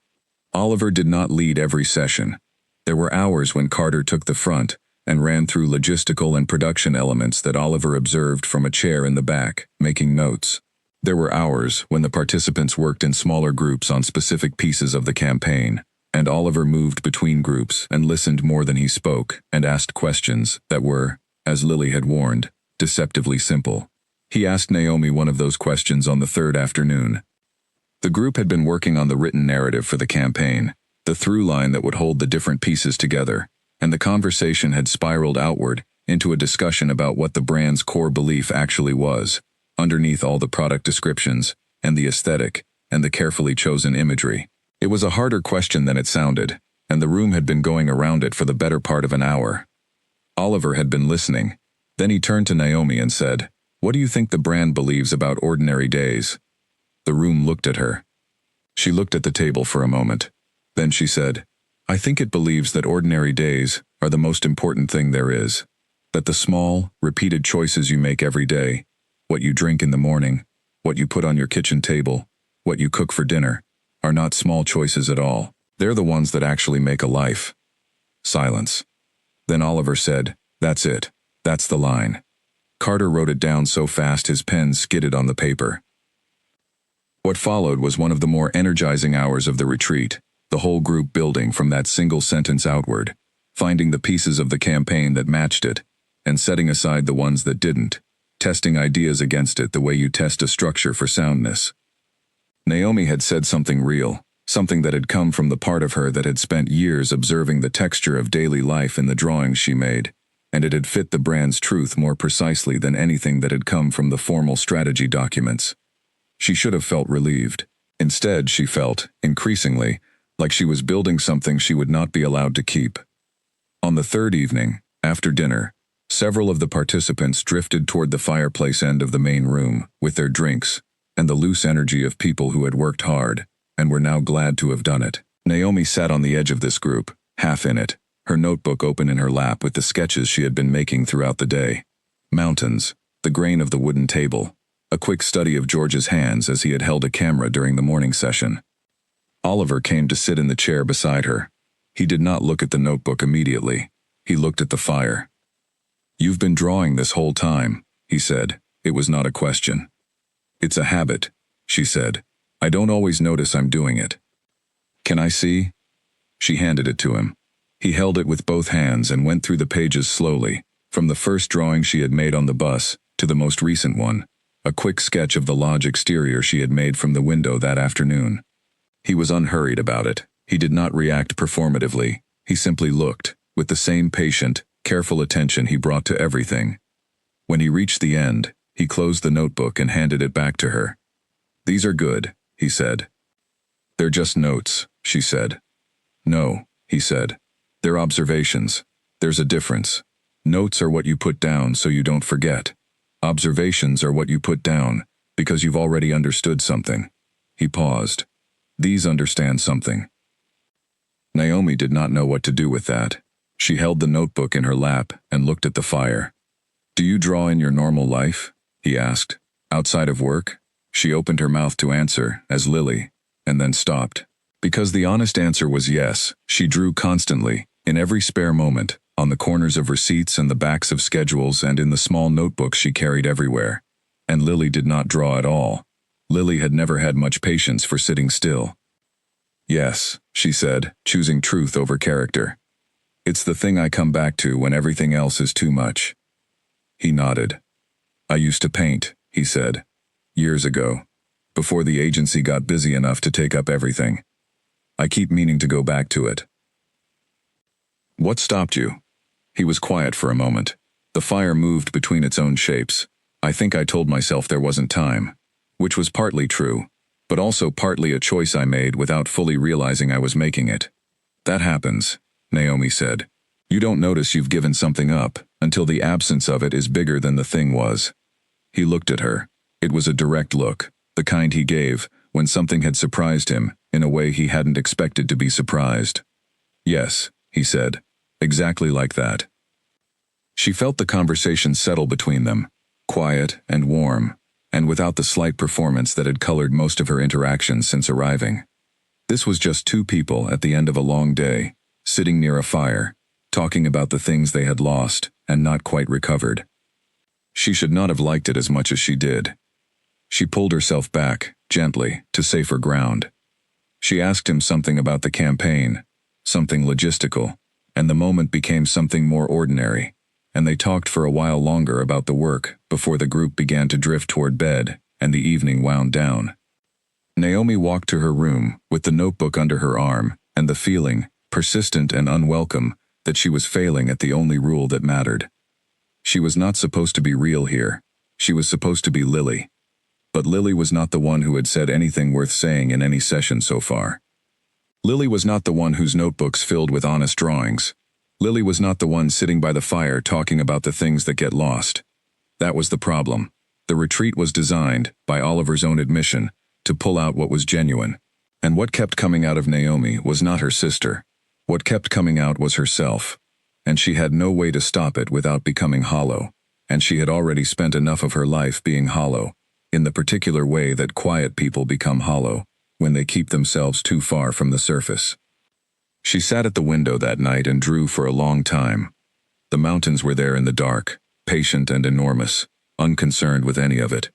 Oliver did not lead every session. There were hours when Carter took the front and ran through logistical and production elements that Oliver observed from a chair in the back, making notes. There were hours when the participants worked in smaller groups on specific pieces of the campaign, and Oliver moved between groups and listened more than he spoke and asked questions that were, as Lily had warned, deceptively simple. He asked Naomi one of those questions on the 3rd afternoon. The group had been working on the written narrative for the campaign, the through line that would hold the different pieces together, and the conversation had spiraled outward into a discussion about what the brand's core belief actually was, underneath all the product descriptions, and the aesthetic, and the carefully chosen imagery. It was a harder question than it sounded, and the room had been going around it for the better part of an hour. Oliver had been listening. Then he turned to Naomi and said, "What do you think the brand believes about ordinary days?" The room looked at her. She looked at the table for a moment. Then she said, "I think it believes that ordinary days are the most important thing there is. That the small, repeated choices you make every day, what you drink in the morning, what you put on your kitchen table, what you cook for dinner, are not small choices at all. They're the ones that actually make a life." Silence. Then Oliver said, "That's it. That's the line." Carter wrote it down so fast his pen skidded on the paper. What followed was one of the more energizing hours of the retreat, the whole group building from that single sentence outward, finding the pieces of the campaign that matched it, and setting aside the ones that didn't, testing ideas against it the way you test a structure for soundness. Naomi had said something real, something that had come from the part of her that had spent years observing the texture of daily life in the drawings she made, and it had fit the brand's truth more precisely than anything that had come from the formal strategy documents. She should have felt relieved. Instead, she felt, increasingly, like she was building something she would not be allowed to keep. On the third evening, after dinner, several of the participants drifted toward the fireplace end of the main room with their drinks and the loose energy of people who had worked hard and were now glad to have done it. Naomi sat on the edge of this group, half in it, her notebook open in her lap with the sketches she had been making throughout the day. Mountains, the grain of the wooden table, a quick study of George's hands as he had held a camera during the morning session. Oliver came to sit in the chair beside her. He did not look at the notebook immediately. He looked at the fire. "You've been drawing this whole time," he said. It was not a question. "It's a habit," she said. "I don't always notice I'm doing it." "Can I see?" She handed it to him. He held it with both hands and went through the pages slowly, from the first drawing she had made on the bus to the most recent one, a quick sketch of the lodge exterior she had made from the window that afternoon. He was unhurried about it. He did not react performatively. He simply looked, with the same patient, careful attention he brought to everything. When he reached the end, he closed the notebook and handed it back to her. "These are good," he said. "They're just notes," she said. "No," he said. "They're observations. There's a difference. Notes are what you put down so you don't forget. Observations are what you put down because you've already understood something." He paused. "These understand something." Naomi did not know what to do with that. She held the notebook in her lap and looked at the fire. "Do you draw in your normal life?" he asked. "Outside of work?" She opened her mouth to answer, as Lily, and then stopped. Because the honest answer was yes, she drew constantly, in every spare moment, on the corners of receipts and the backs of schedules and in the small notebooks she carried everywhere. And Lily did not draw at all. Lily had never had much patience for sitting still. "Yes," she said, choosing truth over character. "It's the thing I come back to when everything else is too much." He nodded. "I used to paint," he said. "Years ago. Before the agency got busy enough to take up everything. I keep meaning to go back to it." "What stopped you?" He was quiet for a moment. The fire moved between its own shapes. "I think I told myself there wasn't time." Which was partly true, but also partly a choice I made without fully realizing I was making it. "That happens," Naomi said. "You don't notice you've given something up until the absence of it is bigger than the thing was." He looked at her. It was a direct look, the kind he gave when something had surprised him in a way he hadn't expected to be surprised. "Yes," he said, "exactly like that." She felt the conversation settle between them, quiet and warm, and without the slight performance that had colored most of her interactions since arriving. This was just two people at the end of a long day, sitting near a fire, talking about the things they had lost and not quite recovered. She should not have liked it as much as she did. She pulled herself back, gently, to safer ground. She asked him something about the campaign, something logistical, and the moment became something more ordinary, and they talked for a while longer about the work before the group began to drift toward bed and the evening wound down. Naomi walked to her room with the notebook under her arm and the feeling, persistent and unwelcome, that she was failing at the only rule that mattered. She was not supposed to be real here. She was supposed to be Lily. But Lily was not the one who had said anything worth saying in any session so far. Lily was not the one whose notebooks filled with honest drawings. Lily was not the one sitting by the fire talking about the things that get lost. That was the problem. The retreat was designed, by Oliver's own admission, to pull out what was genuine. And what kept coming out of Naomi was not her sister. What kept coming out was herself. And she had no way to stop it without becoming hollow. And she had already spent enough of her life being hollow, in the particular way that quiet people become hollow, when they keep themselves too far from the surface. She sat at the window that night and drew for a long time. The mountains were there in the dark, patient and enormous, unconcerned with any of it.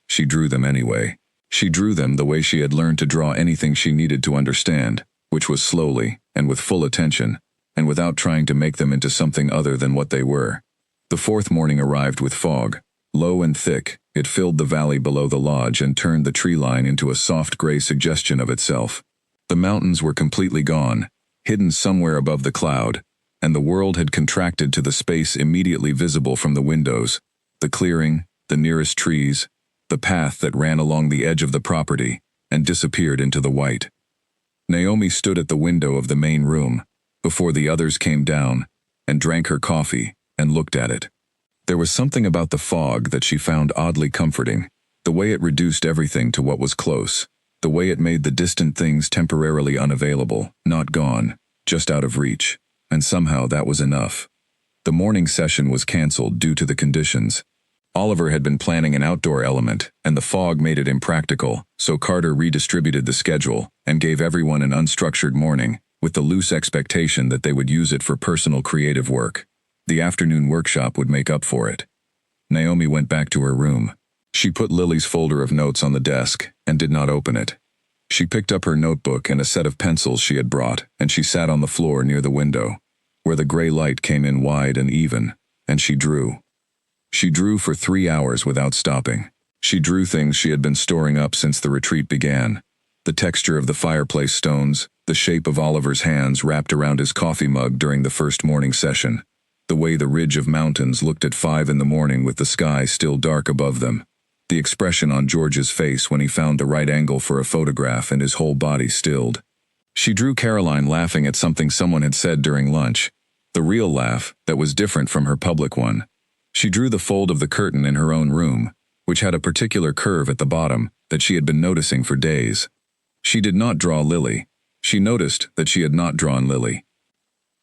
She drew them anyway. She drew them the way she had learned to draw anything she needed to understand, which was slowly, and with full attention, and without trying to make them into something other than what they were. The fourth morning arrived with fog. Low and thick, it filled the valley below the lodge and turned the tree line into a soft gray suggestion of itself. The mountains were completely gone, hidden somewhere above the cloud, and the world had contracted to the space immediately visible from the windows, the clearing, the nearest trees, the path that ran along the edge of the property, and disappeared into the white. Naomi stood at the window of the main room, before the others came down, and drank her coffee, and looked at it. There was something about the fog that she found oddly comforting, the way it reduced everything to what was close, the way it made the distant things temporarily unavailable, not gone, just out of reach, and somehow that was enough. The morning session was cancelled due to the conditions. Oliver had been planning an outdoor element, and the fog made it impractical, so Carter redistributed the schedule and gave everyone an unstructured morning, with the loose expectation that they would use it for personal creative work. The afternoon workshop would make up for it. Naomi went back to her room. She put Lily's folder of notes on the desk and did not open it. She picked up her notebook and a set of pencils she had brought, and she sat on the floor near the window, where the gray light came in wide and even, and she drew. She drew for 3 hours without stopping. She drew things she had been storing up since the retreat began. The texture of the fireplace stones, the shape of Oliver's hands wrapped around his coffee mug during the first morning session, the way the ridge of mountains looked at 5 in the morning with the sky still dark above them, the expression on George's face when he found the right angle for a photograph and his whole body stilled. She drew Caroline laughing at something someone had said during lunch, the real laugh that was different from her public one. She drew the fold of the curtain in her own room, which had a particular curve at the bottom that she had been noticing for days. She did not draw Lily. She noticed that she had not drawn Lily.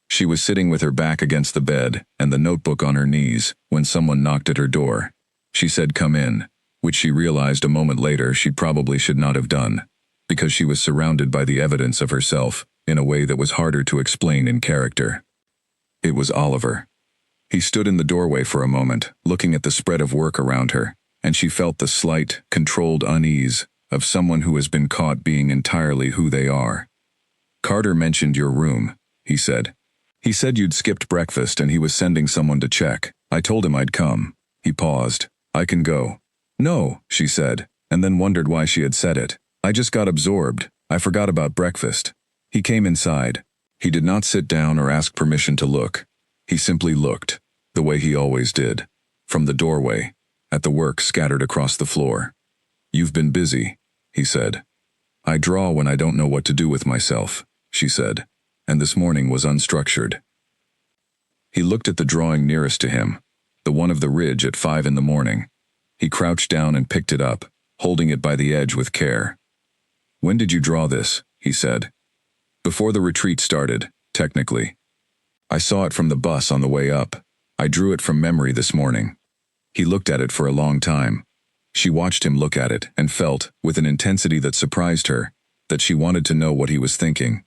She was sitting with her back against the bed and the notebook on her knees when someone knocked at her door. She said, "Come in," which she realized a moment later she probably should not have done, because she was surrounded by the evidence of herself in a way that was harder to explain in character. It was Oliver. He stood in the doorway for a moment, looking at the spread of work around her, and she felt the slight, controlled unease of someone who has been caught being entirely who they are. "Carter mentioned your room," he said. "He said you'd skipped breakfast and he was sending someone to check. I told him I'd come." He paused. "I can go." "No," she said, and then wondered why she had said it. "I just got absorbed. I forgot about breakfast." He came inside. He did not sit down or ask permission to look. He simply looked, the way he always did, from the doorway, at the work scattered across the floor. "You've been busy," he said. "I draw when I don't know what to do with myself," she said, and this morning was unstructured. He looked at the drawing nearest to him, the one of the ridge at 5 in the morning. He crouched down and picked it up, holding it by the edge with care. "When did you draw this?" he said. "Before the retreat started, technically. I saw it from the bus on the way up. I drew it from memory this morning." He looked at it for a long time. She watched him look at it and felt, with an intensity that surprised her, that she wanted to know what he was thinking.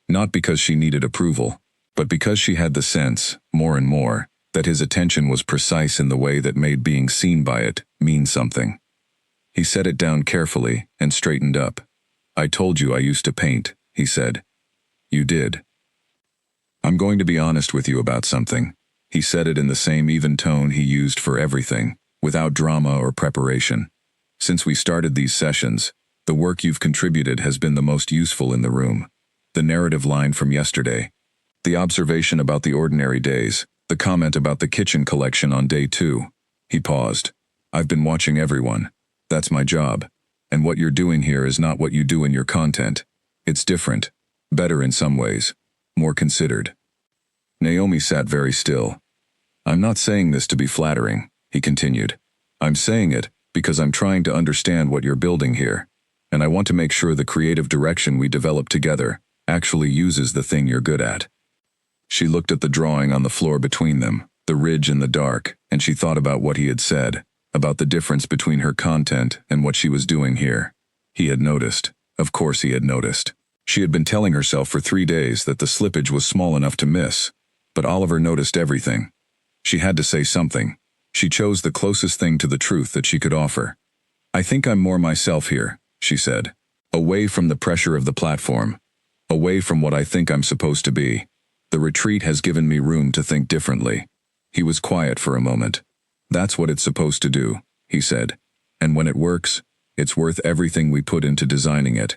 Not because she needed approval, but because she had the sense, more and more, that his attention was precise in the way that made being seen by it mean something. He set it down carefully and straightened up. "I told you I used to paint," he said. "You did. I'm going to be honest with you about something." He said it in the same even tone he used for everything, without drama or preparation. "Since we started these sessions, the work you've contributed has been the most useful in the room. The narrative line from yesterday, the observation about the ordinary days, the comment about the kitchen collection on day 2. He paused. "I've been watching everyone. That's my job. And what you're doing here is not what you do in your content. It's different, better in some ways, more considered." Naomi sat very still. "I'm not saying this to be flattering," he continued. "I'm saying it because I'm trying to understand what you're building here, and I want to make sure the creative direction we develop together actually uses the thing you're good at." She looked at the drawing on the floor between them, the ridge in the dark, and she thought about what he had said, about the difference between her content and what she was doing here. He had noticed. Of course he had noticed. She had been telling herself for 3 days that the slippage was small enough to miss, but Oliver noticed everything. She had to say something. She chose the closest thing to the truth that she could offer. "I think I'm more myself here. she said. Away from the pressure of the platform. Away from what I think I'm supposed to be. The retreat has given me room to think differently. He was quiet for a moment. That's what it's supposed to do, he said. And when it works, it's worth everything we put into designing it.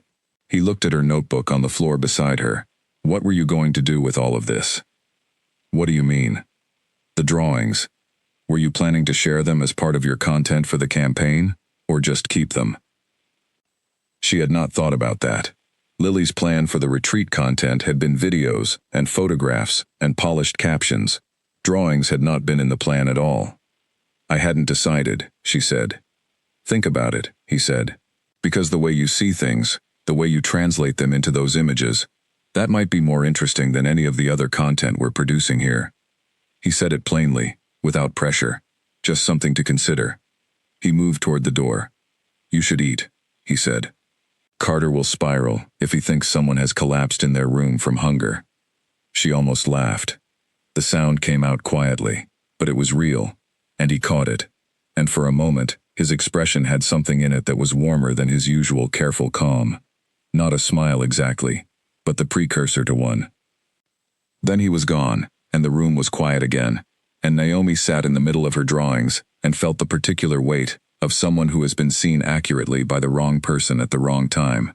He looked at her notebook on the floor beside her. What were you going to do with all of this? What do you mean? The drawings. Were you planning to share them as part of your content for the campaign, or just keep them? She had not thought about that. Lily's plan for the retreat content had been videos and photographs and polished captions. Drawings had not been in the plan at all. I hadn't decided, she said. Think about it, he said. Because the way you see things, the way you translate them into those images, that might be more interesting than any of the other content we're producing here. He said it plainly, without pressure, just something to consider. He moved toward the door. You should eat, he said. Carter will spiral if he thinks someone has collapsed in their room from hunger. She almost laughed. The sound came out quietly, but it was real, and he caught it. And for a moment, his expression had something in it that was warmer than his usual careful calm. Not a smile exactly, but the precursor to one. Then he was gone, and the room was quiet again, and Naomi sat in the middle of her drawings and felt the particular weight of someone who has been seen accurately by the wrong person at the wrong time.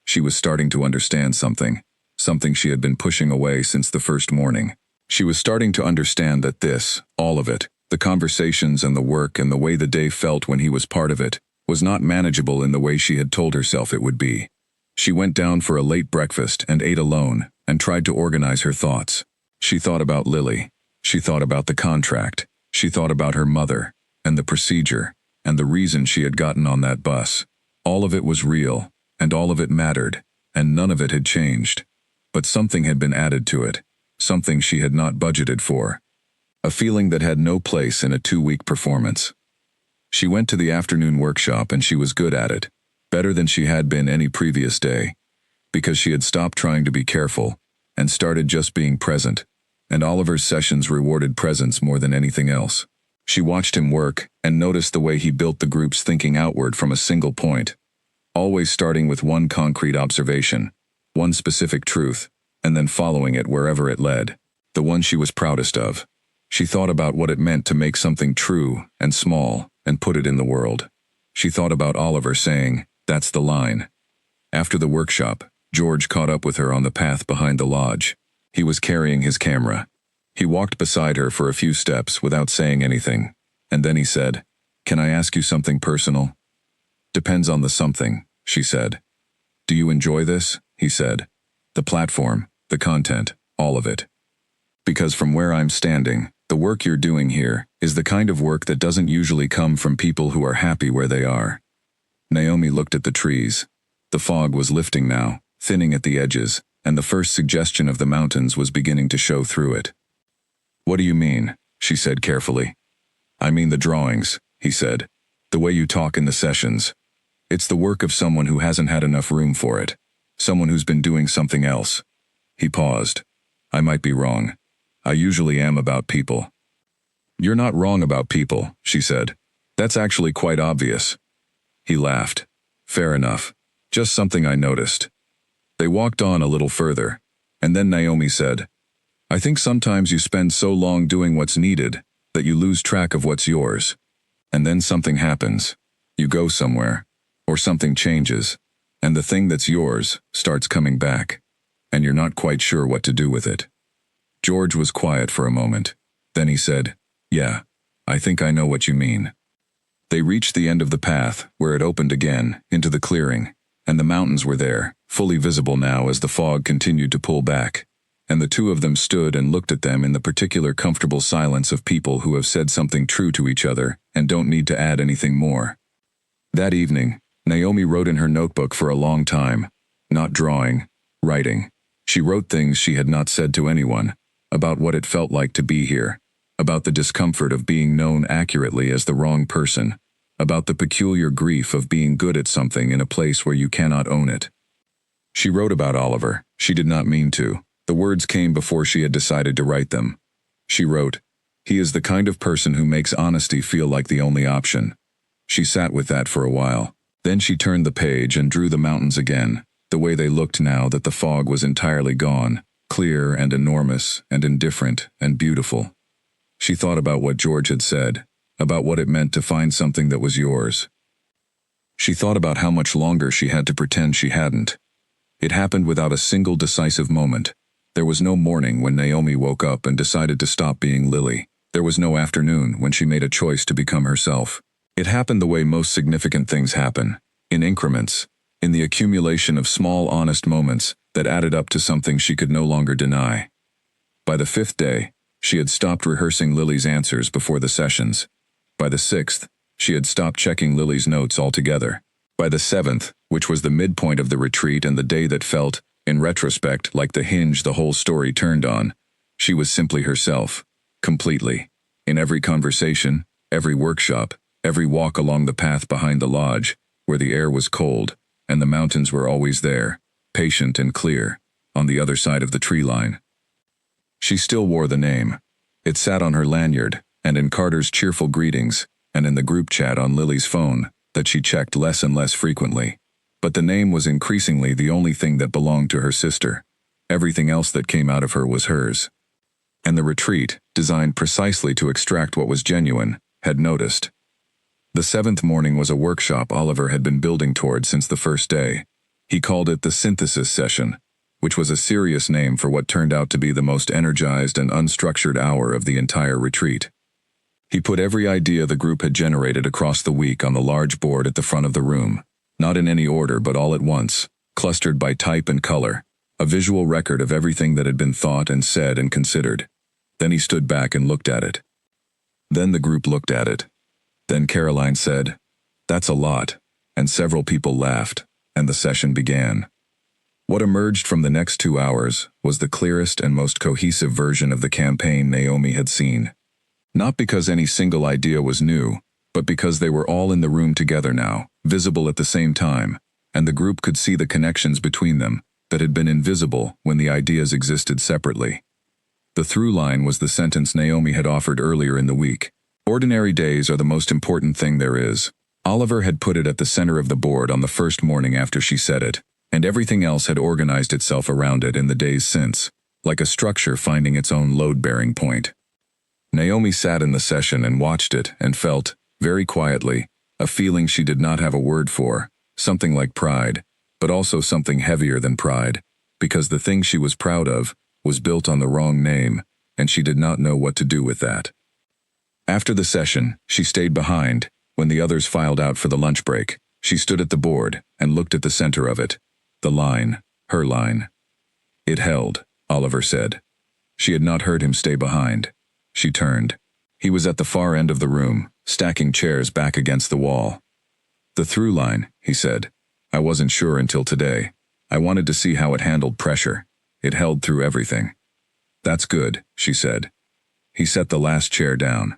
She was starting to understand something she had been pushing away since the first morning. She was starting to understand that this, all of it, the conversations and the work and the way the day felt when he was part of it, was not manageable in the way she had told herself it would be. She went down for a late breakfast and ate alone and tried to organize her thoughts. She thought about Lily. She thought about the contract. She thought about her mother and the procedure and the reason she had gotten on that bus. All of it was real, and all of it mattered, and none of it had changed. But something had been added to it, something she had not budgeted for. A feeling that had no place in a 2-week performance. She went to the afternoon workshop and she was good at it, better than she had been any previous day, because she had stopped trying to be careful and started just being present, and Oliver's sessions rewarded presence more than anything else. She watched him work and noticed the way he built the groups thinking outward from a single point, always starting with one concrete observation, one specific truth, and then following it wherever it led, the one she was proudest of. She thought about what it meant to make something true and small and put it in the world. She thought about Oliver saying, "That's the line." After the workshop, George caught up with her on the path behind the lodge. He was carrying his camera. He walked beside her for a few steps without saying anything, and then he said, "Can I ask you something personal?" "Depends on the something," she said. "Do you enjoy this?" he said. "The platform, the content, all of it." "Because from where I'm standing, the work you're doing here is the kind of work that doesn't usually come from people who are happy where they are." Naomi looked at the trees. The fog was lifting now, thinning at the edges, and the first suggestion of the mountains was beginning to show through it. "What do you mean?" she said carefully. "I mean the drawings," he said. "The way you talk in the sessions. It's the work of someone who hasn't had enough room for it. Someone who's been doing something else." He paused. "I might be wrong. I usually am about people." "You're not wrong about people," she said. "That's actually quite obvious." He laughed. "Fair enough. Just something I noticed." They walked on a little further, and then Naomi said, "I think sometimes you spend so long doing what's needed that you lose track of what's yours. And then something happens. You go somewhere, or something changes, and the thing that's yours starts coming back, and you're not quite sure what to do with it." George was quiet for a moment. Then he said, "Yeah, I think I know what you mean." They reached the end of the path, where it opened again, into the clearing, and the mountains were there, fully visible now as the fog continued to pull back, and the two of them stood and looked at them in the particular comfortable silence of people who have said something true to each other and don't need to add anything more. That evening, Naomi wrote in her notebook for a long time, not drawing, writing. She wrote things she had not said to anyone, about what it felt like to be here, about the discomfort of being known accurately as the wrong person, about the peculiar grief of being good at something in a place where you cannot own it. She wrote about Oliver. She did not mean to. The words came before she had decided to write them. She wrote, "He is the kind of person who makes honesty feel like the only option." She sat with that for a while. Then she turned the page and drew the mountains again, the way they looked now that the fog was entirely gone, clear and enormous and indifferent and beautiful. She thought about what George had said, about what it meant to find something that was yours. She thought about how much longer she had to pretend she hadn't. It happened without a single decisive moment. There was no morning when Naomi woke up and decided to stop being Lily. There was no afternoon when she made a choice to become herself. It happened the way most significant things happen, in increments, in the accumulation of small honest moments that added up to something she could no longer deny. By the 5th day, she had stopped rehearsing Lily's answers before the sessions. By the 6th, she had stopped checking Lily's notes altogether. By the 7th, which was the midpoint of the retreat and the day that felt, in retrospect, like the hinge the whole story turned on, she was simply herself, completely. In every conversation, every workshop, every walk along the path behind the lodge, where the air was cold, and the mountains were always there, patient and clear, on the other side of the tree line. She still wore the name. It sat on her lanyard, and in Carter's cheerful greetings, and in the group chat on Lily's phone, that she checked less and less frequently. But the name was increasingly the only thing that belonged to her sister. Everything else that came out of her was hers. And the retreat, designed precisely to extract what was genuine, had noticed. The 7th morning was a workshop Oliver had been building toward since the first day. He called it the synthesis session, which was a serious name for what turned out to be the most energized and unstructured hour of the entire retreat. He put every idea the group had generated across the week on the large board at the front of the room, not in any order but all at once, clustered by type and color, a visual record of everything that had been thought and said and considered. Then he stood back and looked at it. Then the group looked at it. Then Caroline said, "That's a lot," and several people laughed, and the session began. What emerged from the next 2 hours was the clearest and most cohesive version of the campaign Naomi had seen. Not because any single idea was new, but because they were all in the room together now, visible at the same time, and the group could see the connections between them that had been invisible when the ideas existed separately. The through line was the sentence Naomi had offered earlier in the week. Ordinary days are the most important thing there is. Oliver had put it at the center of the board on the first morning after she said it, and everything else had organized itself around it in the days since, like a structure finding its own load-bearing point. Naomi sat in the session and watched it and felt, very quietly, a feeling she did not have a word for, something like pride, but also something heavier than pride, because the thing she was proud of was built on the wrong name, and she did not know what to do with that. After the session, she stayed behind. When the others filed out for the lunch break, she stood at the board and looked at the center of it. The line, her line. It held, Oliver said. She had not heard him stay behind. She turned. He was at the far end of the room, stacking chairs back against the wall. "The through line," he said. "I wasn't sure until today. I wanted to see how it handled pressure. It held through everything." "That's good," she said. He set the last chair down.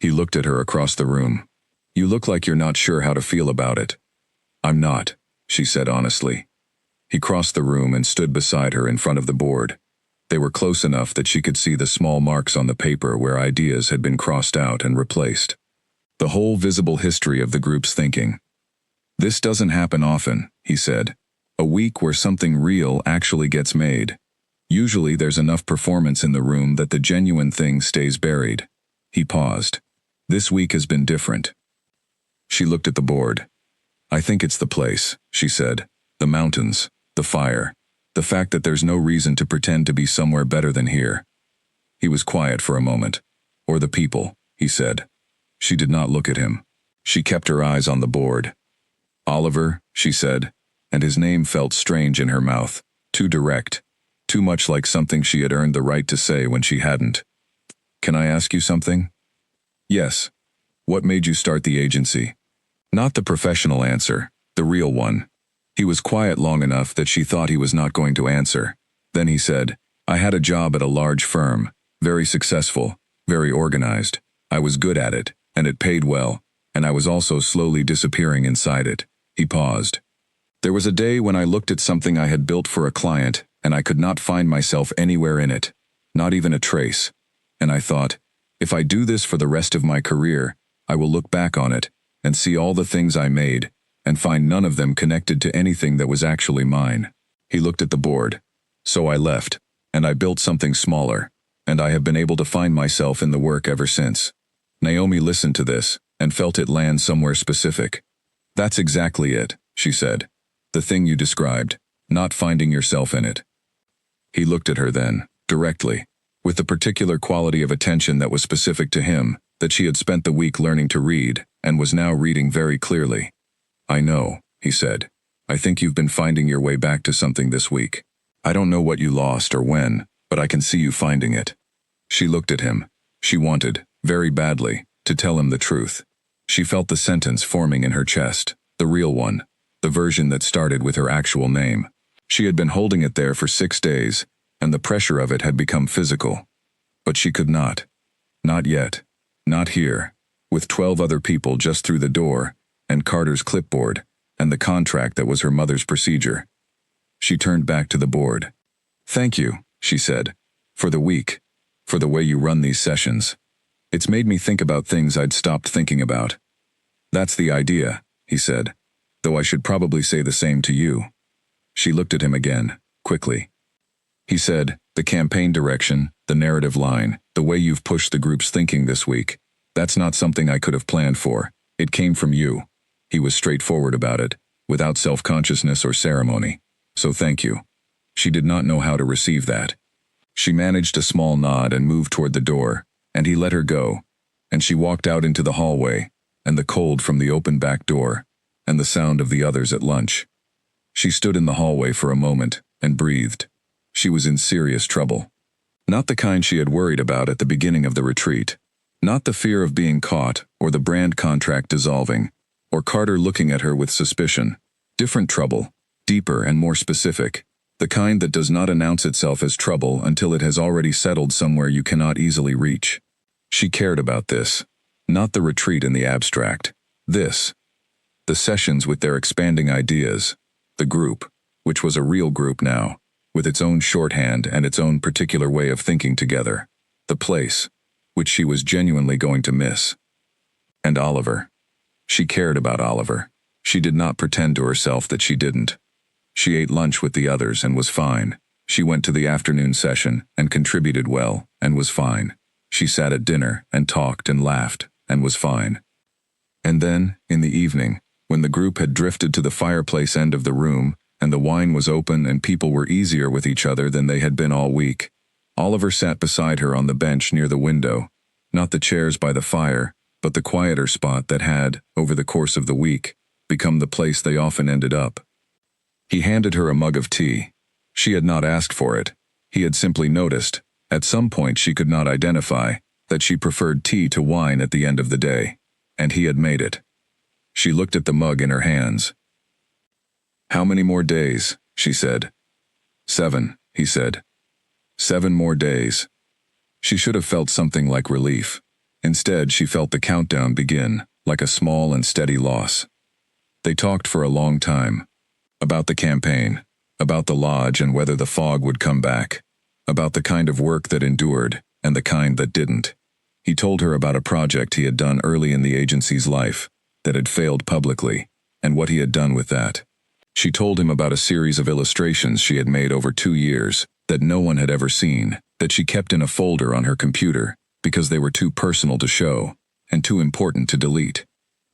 He looked at her across the room. "You look like you're not sure how to feel about it." "I'm not," she said honestly. He crossed the room and stood beside her in front of the board. They were close enough that she could see the small marks on the paper where ideas had been crossed out and replaced. The whole visible history of the group's thinking. "This doesn't happen often," he said. "A week where something real actually gets made. Usually there's enough performance in the room that the genuine thing stays buried." He paused. "This week has been different." She looked at the board. "I think it's the place," she said. "The mountains, the fire. The fact that there's no reason to pretend to be somewhere better than here." He was quiet for a moment. "Or the people," he said. She did not look at him. She kept her eyes on the board. "Oliver," she said, and his name felt strange in her mouth, too direct, too much like something she had earned the right to say when she hadn't. "Can I ask you something?" "Yes." "What made you start the agency?" Not the professional answer, the real one. He was quiet long enough that she thought he was not going to answer. Then he said, "I had a job at a large firm, very successful, very organized. I was good at it, and it paid well, and I was also slowly disappearing inside it." He paused. "There was a day when I looked at something I had built for a client, and I could not find myself anywhere in it, not even a trace. And I thought, if I do this for the rest of my career, I will look back on it and see all the things I made, and find none of them connected to anything that was actually mine. He looked at the board. So I left, and I built something smaller, and I have been able to find myself in the work ever since. Naomi listened to this, and felt it land somewhere specific. That's exactly it, she said. The thing you described, not finding yourself in it. He looked at her then, directly, with the particular quality of attention that was specific to him, that she had spent the week learning to read, and was now reading very clearly. I know, he said. I think you've been finding your way back to something this week. I don't know what you lost or when, but I can see you finding it. She looked at him. She wanted, very badly, to tell him the truth. She felt the sentence forming in her chest, the real one, the version that started with her actual name. She had been holding it there for 6 days, and the pressure of it had become physical. But she could not. Not yet. Not here. With 12 other people just through the door, and Carter's clipboard, and the contract that was her mother's procedure. She turned back to the board. Thank you, she said, for the week, for the way you run these sessions. It's made me think about things I'd stopped thinking about. That's the idea, he said, though I should probably say the same to you. She looked at him again, quickly. He said, the campaign direction, the narrative line, the way you've pushed the group's thinking this week, that's not something I could have planned for. It came from you. He was straightforward about it, without self-consciousness or ceremony. So thank you. She did not know how to receive that. She managed a small nod and moved toward the door, and he let her go, and she walked out into the hallway, and the cold from the open back door, and the sound of the others at lunch. She stood in the hallway for a moment, and breathed. She was in serious trouble. Not the kind she had worried about at the beginning of the retreat. Not the fear of being caught, or the brand contract dissolving, or Carter looking at her with suspicion. Different trouble, deeper and more specific, the kind that does not announce itself as trouble until it has already settled somewhere you cannot easily reach. She cared about this, not the retreat in the abstract. This. The sessions with their expanding ideas. The group, which was a real group now, with its own shorthand and its own particular way of thinking together. The place, which she was genuinely going to miss. And Oliver. She cared about Oliver. She did not pretend to herself that she didn't. She ate lunch with the others and was fine. She went to the afternoon session and contributed well and was fine. She sat at dinner and talked and laughed and was fine. And then, in the evening, when the group had drifted to the fireplace end of the room and the wine was open and people were easier with each other than they had been all week, Oliver sat beside her on the bench near the window, not the chairs by the fire, but the quieter spot that had, over the course of the week, become the place they often ended up. He handed her a mug of tea. She had not asked for it. He had simply noticed, at some point she could not identify, that she preferred tea to wine at the end of the day, and he had made it. She looked at the mug in her hands. How many more days? She said. 7, he said. 7 more days. She should have felt something like relief. Instead, she felt the countdown begin, like a small and steady loss. They talked for a long time. About the campaign, about the lodge and whether the fog would come back, about the kind of work that endured and the kind that didn't. He told her about a project he had done early in the agency's life, that had failed publicly, and what he had done with that. She told him about a series of illustrations she had made over 2 years, that no one had ever seen, that she kept in a folder on her computer, because they were too personal to show, and too important to delete.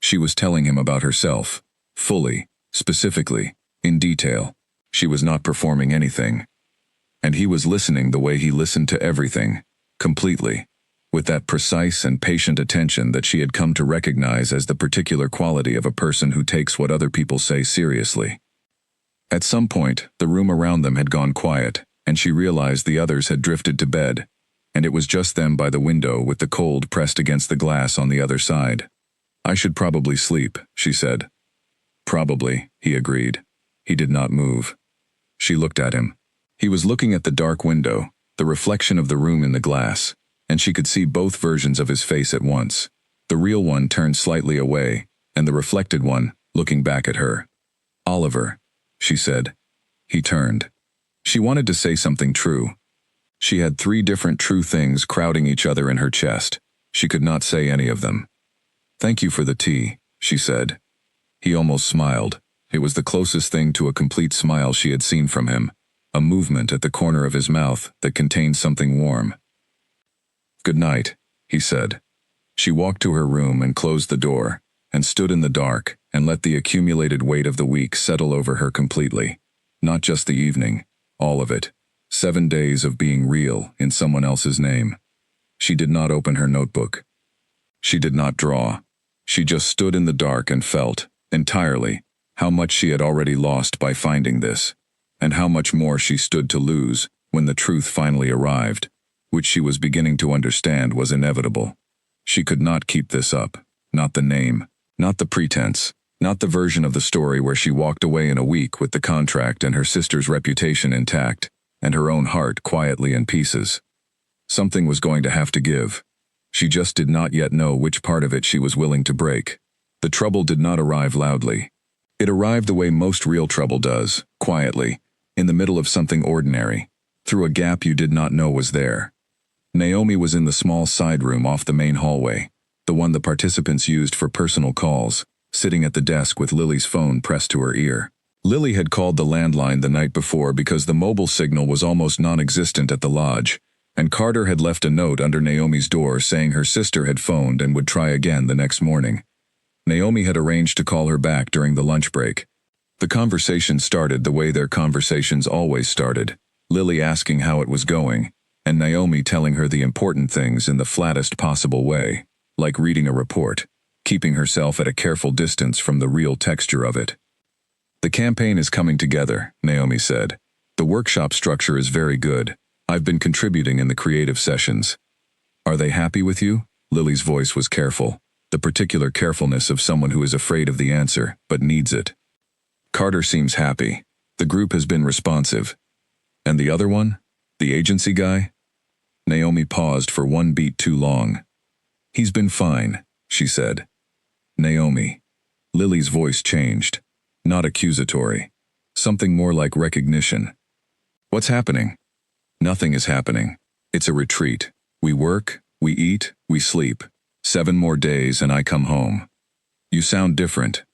She was telling him about herself, fully, specifically, in detail. She was not performing anything. And he was listening the way he listened to everything, completely, with that precise and patient attention that she had come to recognize as the particular quality of a person who takes what other people say seriously. At some point, the room around them had gone quiet, and she realized the others had drifted to bed, and it was just them by the window with the cold pressed against the glass on the other side. I should probably sleep, she said. Probably, he agreed. He did not move. She looked at him. He was looking at the dark window, the reflection of the room in the glass, and she could see both versions of his face at once. The real one turned slightly away, and the reflected one, looking back at her. Oliver, she said. He turned. She wanted to say something true. She had 3 different true things crowding each other in her chest. She could not say any of them. Thank you for the tea, she said. He almost smiled. It was the closest thing to a complete smile she had seen from him, a movement at the corner of his mouth that contained something warm. "Good night," he said. She walked to her room and closed the door, and stood in the dark and let the accumulated weight of the week settle over her completely. Not just the evening, all of it. 7 days of being real in someone else's name. She did not open her notebook. She did not draw. She just stood in the dark and felt, entirely, how much she had already lost by finding this, and how much more she stood to lose when the truth finally arrived, which she was beginning to understand was inevitable. She could not keep this up. Not the name, not the pretense, not the version of the story where she walked away in a week with the contract and her sister's reputation intact, and her own heart quietly in pieces. Something was going to have to give. She just did not yet know which part of it she was willing to break. The trouble did not arrive loudly. It arrived the way most real trouble does, quietly, in the middle of something ordinary, through a gap you did not know was there. Naomi was in the small side room off the main hallway, the one the participants used for personal calls, sitting at the desk with Lily's phone pressed to her ear. Lily had called the landline the night before because the mobile signal was almost non-existent at the lodge, and Carter had left a note under Naomi's door saying her sister had phoned and would try again the next morning. Naomi had arranged to call her back during the lunch break. The conversation started the way their conversations always started, Lily asking how it was going, and Naomi telling her the important things in the flattest possible way, like reading a report, keeping herself at a careful distance from the real texture of it. "The campaign is coming together," Naomi said. "The workshop structure is very good. I've been contributing in the creative sessions." "Are they happy with you?" Lily's voice was careful, the particular carefulness of someone who is afraid of the answer, but needs it. "Carter seems happy. The group has been responsive. And the other one? The agency guy?" Naomi paused for one beat too long. "He's been fine," she said. "Naomi." Lily's voice changed. Not accusatory. Something more like recognition. "What's happening?" "Nothing is happening. It's a retreat. We work, we eat, we sleep. 7 more days and I come home." "You sound different."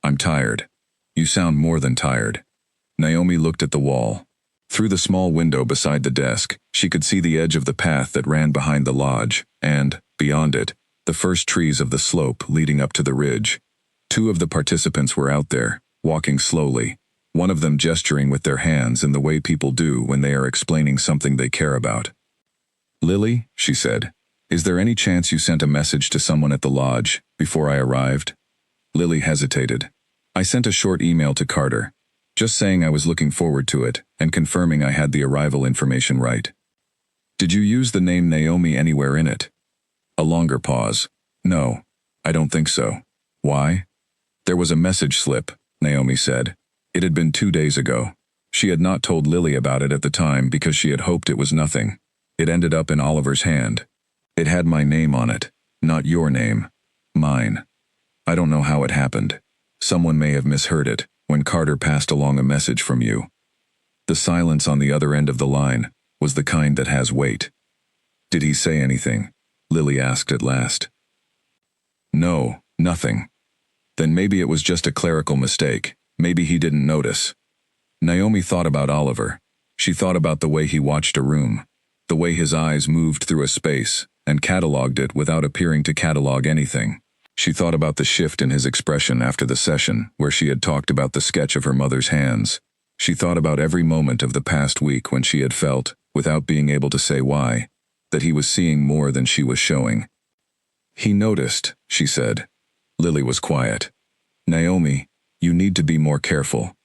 "I'm tired." "You sound more than tired." Naomi looked at the wall. Through the small window beside the desk, she could see the edge of the path that ran behind the lodge, and, beyond it, the first trees of the slope leading up to the ridge. 2 of the participants were out there, walking slowly, one of them gesturing with their hands in the way people do when they are explaining something they care about. "Lily," she said, "is there any chance you sent a message to someone at the lodge before I arrived?" Lily hesitated. "I sent a short email to Carter, just saying I was looking forward to it and confirming I had the arrival information right." "Did you use the name Naomi anywhere in it?" A longer pause. "No, I don't think so." "Why?" "There was a message slip," Naomi said. It had been 2 days ago. She had not told Lily about it at the time because she had hoped it was nothing. It ended up in Oliver's hand. It had my name on it, not your name. Mine. I don't know how it happened. Someone may have misheard it when Carter passed along a message from you. The silence on the other end of the line was the kind that has weight. "Did he say anything?" Lily asked at last. "No, nothing." "Then maybe it was just a clerical mistake. Maybe he didn't notice." Naomi thought about Oliver. She thought about the way he watched a room, the way his eyes moved through a space, and catalogued it without appearing to catalog anything. She thought about the shift in his expression after the session where she had talked about the sketch of her mother's hands. She thought about every moment of the past week when she had felt, without being able to say why, that he was seeing more than she was showing. "He noticed," she said. Lily was quiet. "Naomi, you need to be more careful.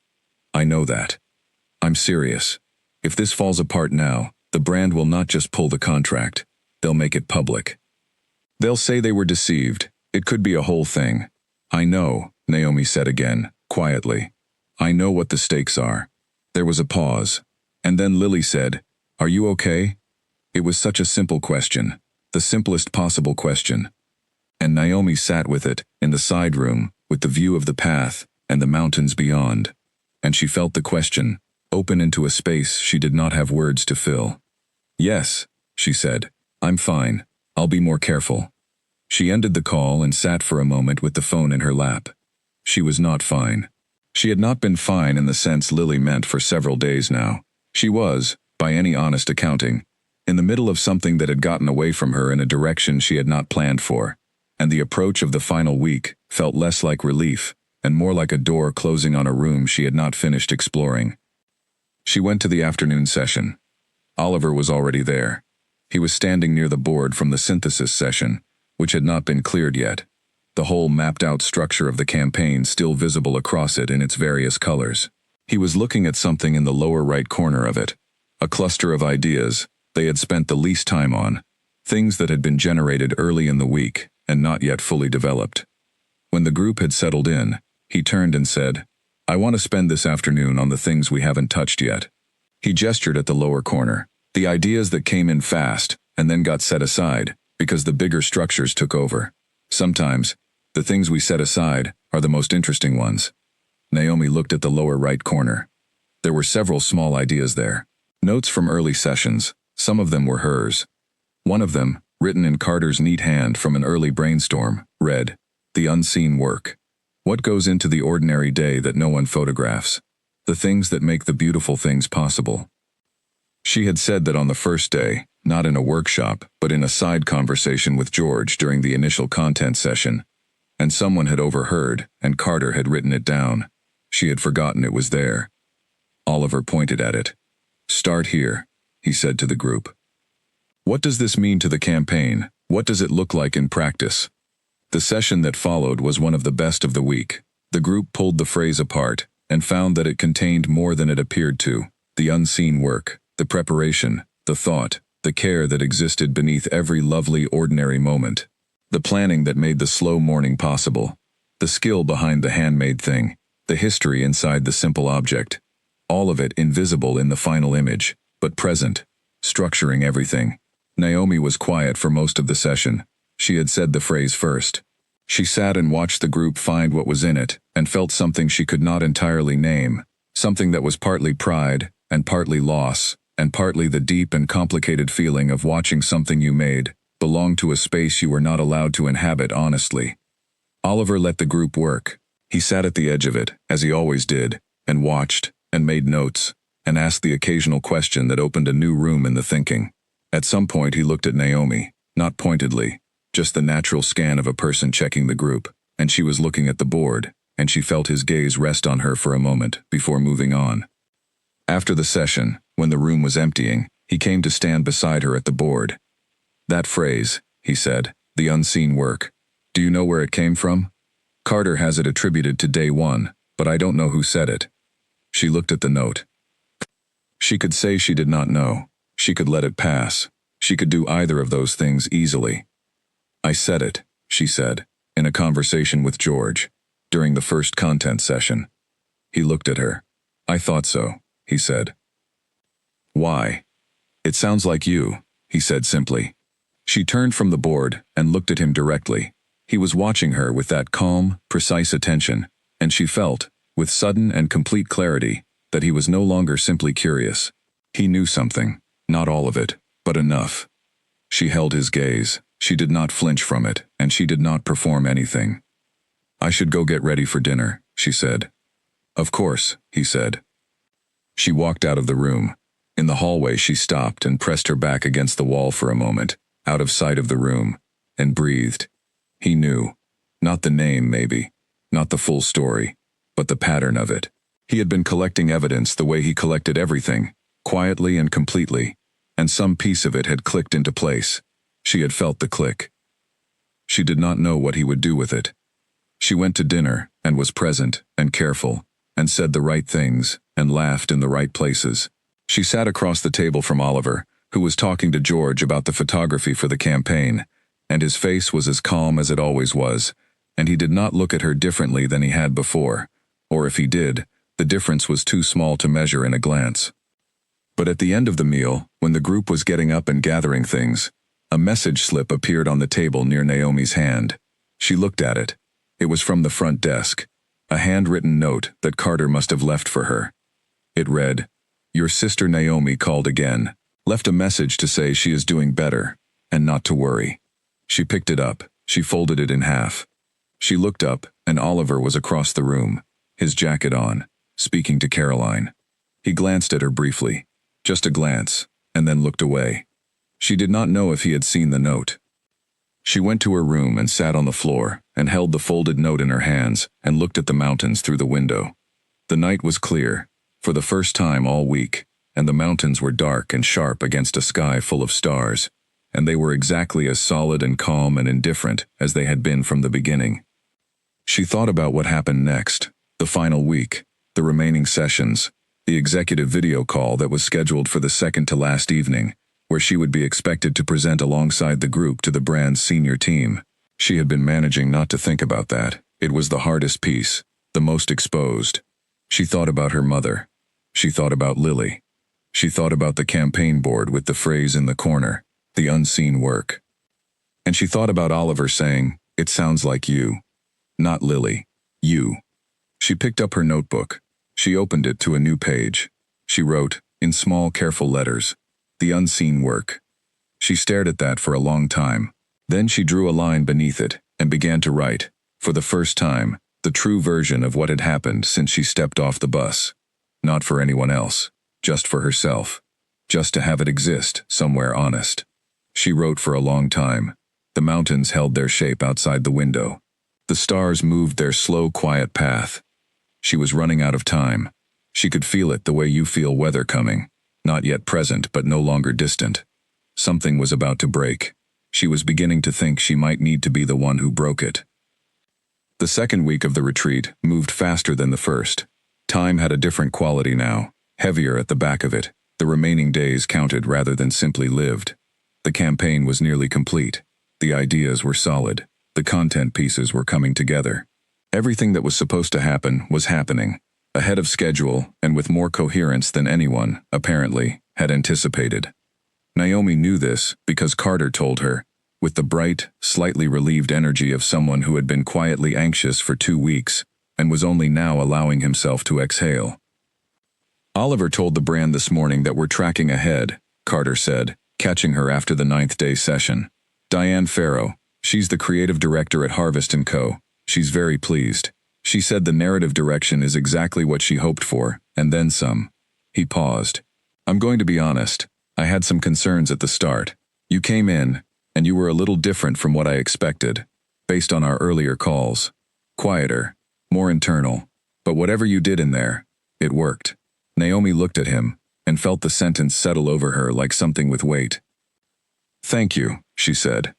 I know that. I'm serious. If this falls apart now, the brand will not just pull the contract. They'll make it public. They'll say they were deceived. It could be a whole thing." "I know," Naomi said again, quietly. "I know what the stakes are." There was a pause, and then Lily said, "Are you okay?" It was such a simple question, the simplest possible question. And Naomi sat with it, in the side room, with the view of the path and the mountains beyond. And she felt the question, open into a space she did not have words to fill. "Yes," she said, "I'm fine. I'll be more careful." She ended the call and sat for a moment with the phone in her lap. She was not fine. She had not been fine in the sense Lily meant for several days now. She was, by any honest accounting, in the middle of something that had gotten away from her in a direction she had not planned for, and the approach of the final week felt less like relief and more like a door closing on a room she had not finished exploring. She went to the afternoon session. Oliver was already there. He was standing near the board from the synthesis session, which had not been cleared yet, the whole mapped-out structure of the campaign still visible across it in its various colors. He was looking at something in the lower right corner of it, a cluster of ideas they had spent the least time on, things that had been generated early in the week and not yet fully developed. When the group had settled in, he turned and said, "I want to spend this afternoon on the things we haven't touched yet." He gestured at the lower corner, the ideas that came in fast and then got set aside because the bigger structures took over. Sometimes, the things we set aside are the most interesting ones. Naomi looked at the lower right corner. There were several small ideas there. Notes from early sessions, some of them were hers. One of them, written in Carter's neat hand from an early brainstorm, read, "The unseen work. What goes into the ordinary day that no one photographs? The things that make the beautiful things possible." She had said that on the first day, not in a workshop, but in a side conversation with George during the initial content session, and someone had overheard, and Carter had written it down. She had forgotten it was there. Oliver pointed at it. "Start here," he said to the group. "What does this mean to the campaign? What does it look like in practice?" The session that followed was one of the best of the week. The group pulled the phrase apart and found that it contained more than it appeared to. The unseen work, the preparation, the thought, the care that existed beneath every lovely ordinary moment. The planning that made the slow morning possible. The skill behind the handmade thing. The history inside the simple object. All of it invisible in the final image, but present, structuring everything. Naomi was quiet for most of the session. She had said the phrase first. She sat and watched the group find what was in it and felt something she could not entirely name, something that was partly pride and partly loss and partly the deep and complicated feeling of watching something you made belong to a space you were not allowed to inhabit honestly. Oliver let the group work. He sat at the edge of it, as he always did, and watched, and made notes, and asked the occasional question that opened a new room in the thinking. At some point he looked at Naomi, not pointedly, just the natural scan of a person checking the group, and she was looking at the board, and she felt his gaze rest on her for a moment before moving on. After the session, when the room was emptying, he came to stand beside her at the board. "That phrase," he said, "the unseen work. Do you know where it came from? Carter has it attributed to day one, but I don't know who said it." She looked at the note. She could say she did not know. She could let it pass. She could do either of those things easily. "I said it," she said, in a conversation with George, during the first content session. He looked at her. "I thought so," he said. "Why?" "It sounds like you," he said simply. She turned from the board and looked at him directly. He was watching her with that calm, precise attention, and she felt, with sudden and complete clarity, that he was no longer simply curious. He knew something, not all of it, but enough. She held his gaze. She did not flinch from it, and she did not perform anything. "I should go get ready for dinner," she said. "Of course," he said. She walked out of the room. In the hallway she stopped and pressed her back against the wall for a moment, out of sight of the room, and breathed. He knew. Not the name, maybe. Not the full story. But the pattern of it. He had been collecting evidence the way he collected everything, quietly and completely, and some piece of it had clicked into place. She had felt the click. She did not know what he would do with it. She went to dinner, and was present, and careful, and said the right things, and laughed in the right places. She sat across the table from Oliver, who was talking to George about the photography for the campaign, and his face was as calm as it always was, and he did not look at her differently than he had before, or if he did, the difference was too small to measure in a glance. But at the end of the meal, when the group was getting up and gathering things, a message slip appeared on the table near Naomi's hand. She looked at it. It was from the front desk, a handwritten note that Carter must have left for her. It read, "Your sister Naomi called again, left a message to say she is doing better, and not to worry." She picked it up. She folded it in half. She looked up, and Oliver was across the room, his jacket on, speaking to Caroline. He glanced at her briefly, just a glance, and then looked away. She did not know if he had seen the note. She went to her room and sat on the floor and held the folded note in her hands and looked at the mountains through the window. The night was clear, for the first time all week, and the mountains were dark and sharp against a sky full of stars, and they were exactly as solid and calm and indifferent as they had been from the beginning. She thought about what happened next, the final week, the remaining sessions, the executive video call that was scheduled for the second to last evening, where she would be expected to present alongside the group to the brand's senior team. She had been managing not to think about that. It was the hardest piece, the most exposed. She thought about her mother. She thought about Lily. She thought about the campaign board with the phrase in the corner, the unseen work. And she thought about Oliver saying, "It sounds like you." Not Lily. You. She picked up her notebook. She opened it to a new page. She wrote, in small, careful letters, "The unseen work." She stared at that for a long time. Then she drew a line beneath it and began to write, for the first time, the true version of what had happened since she stepped off the bus. Not for anyone else, just for herself. Just to have it exist somewhere honest. She wrote for a long time. The mountains held their shape outside the window. The stars moved their slow, quiet path. She was running out of time. She could feel it the way you feel weather coming. Not yet present, but no longer distant. Something was about to break. She was beginning to think she might need to be the one who broke it. The second week of the retreat moved faster than the first. Time had a different quality now, heavier at the back of it. The remaining days counted rather than simply lived. The campaign was nearly complete. The ideas were solid. The content pieces were coming together. Everything that was supposed to happen was happening, ahead of schedule and with more coherence than anyone, apparently, had anticipated. Naomi knew this because Carter told her, with the bright, slightly relieved energy of someone who had been quietly anxious for 2 weeks and was only now allowing himself to exhale. "Oliver told the brand this morning that we're tracking ahead," Carter said, catching her after the 9th-day session. "Diane Farrow, she's the creative director at Harvest & Co. She's very pleased. She said the narrative direction is exactly what she hoped for, and then some." He paused. "I'm going to be honest. I had some concerns at the start. You came in, and you were a little different from what I expected, based on our earlier calls. Quieter, more internal. But whatever you did in there, it worked." Naomi looked at him, and felt the sentence settle over her like something with weight. "Thank you," she said.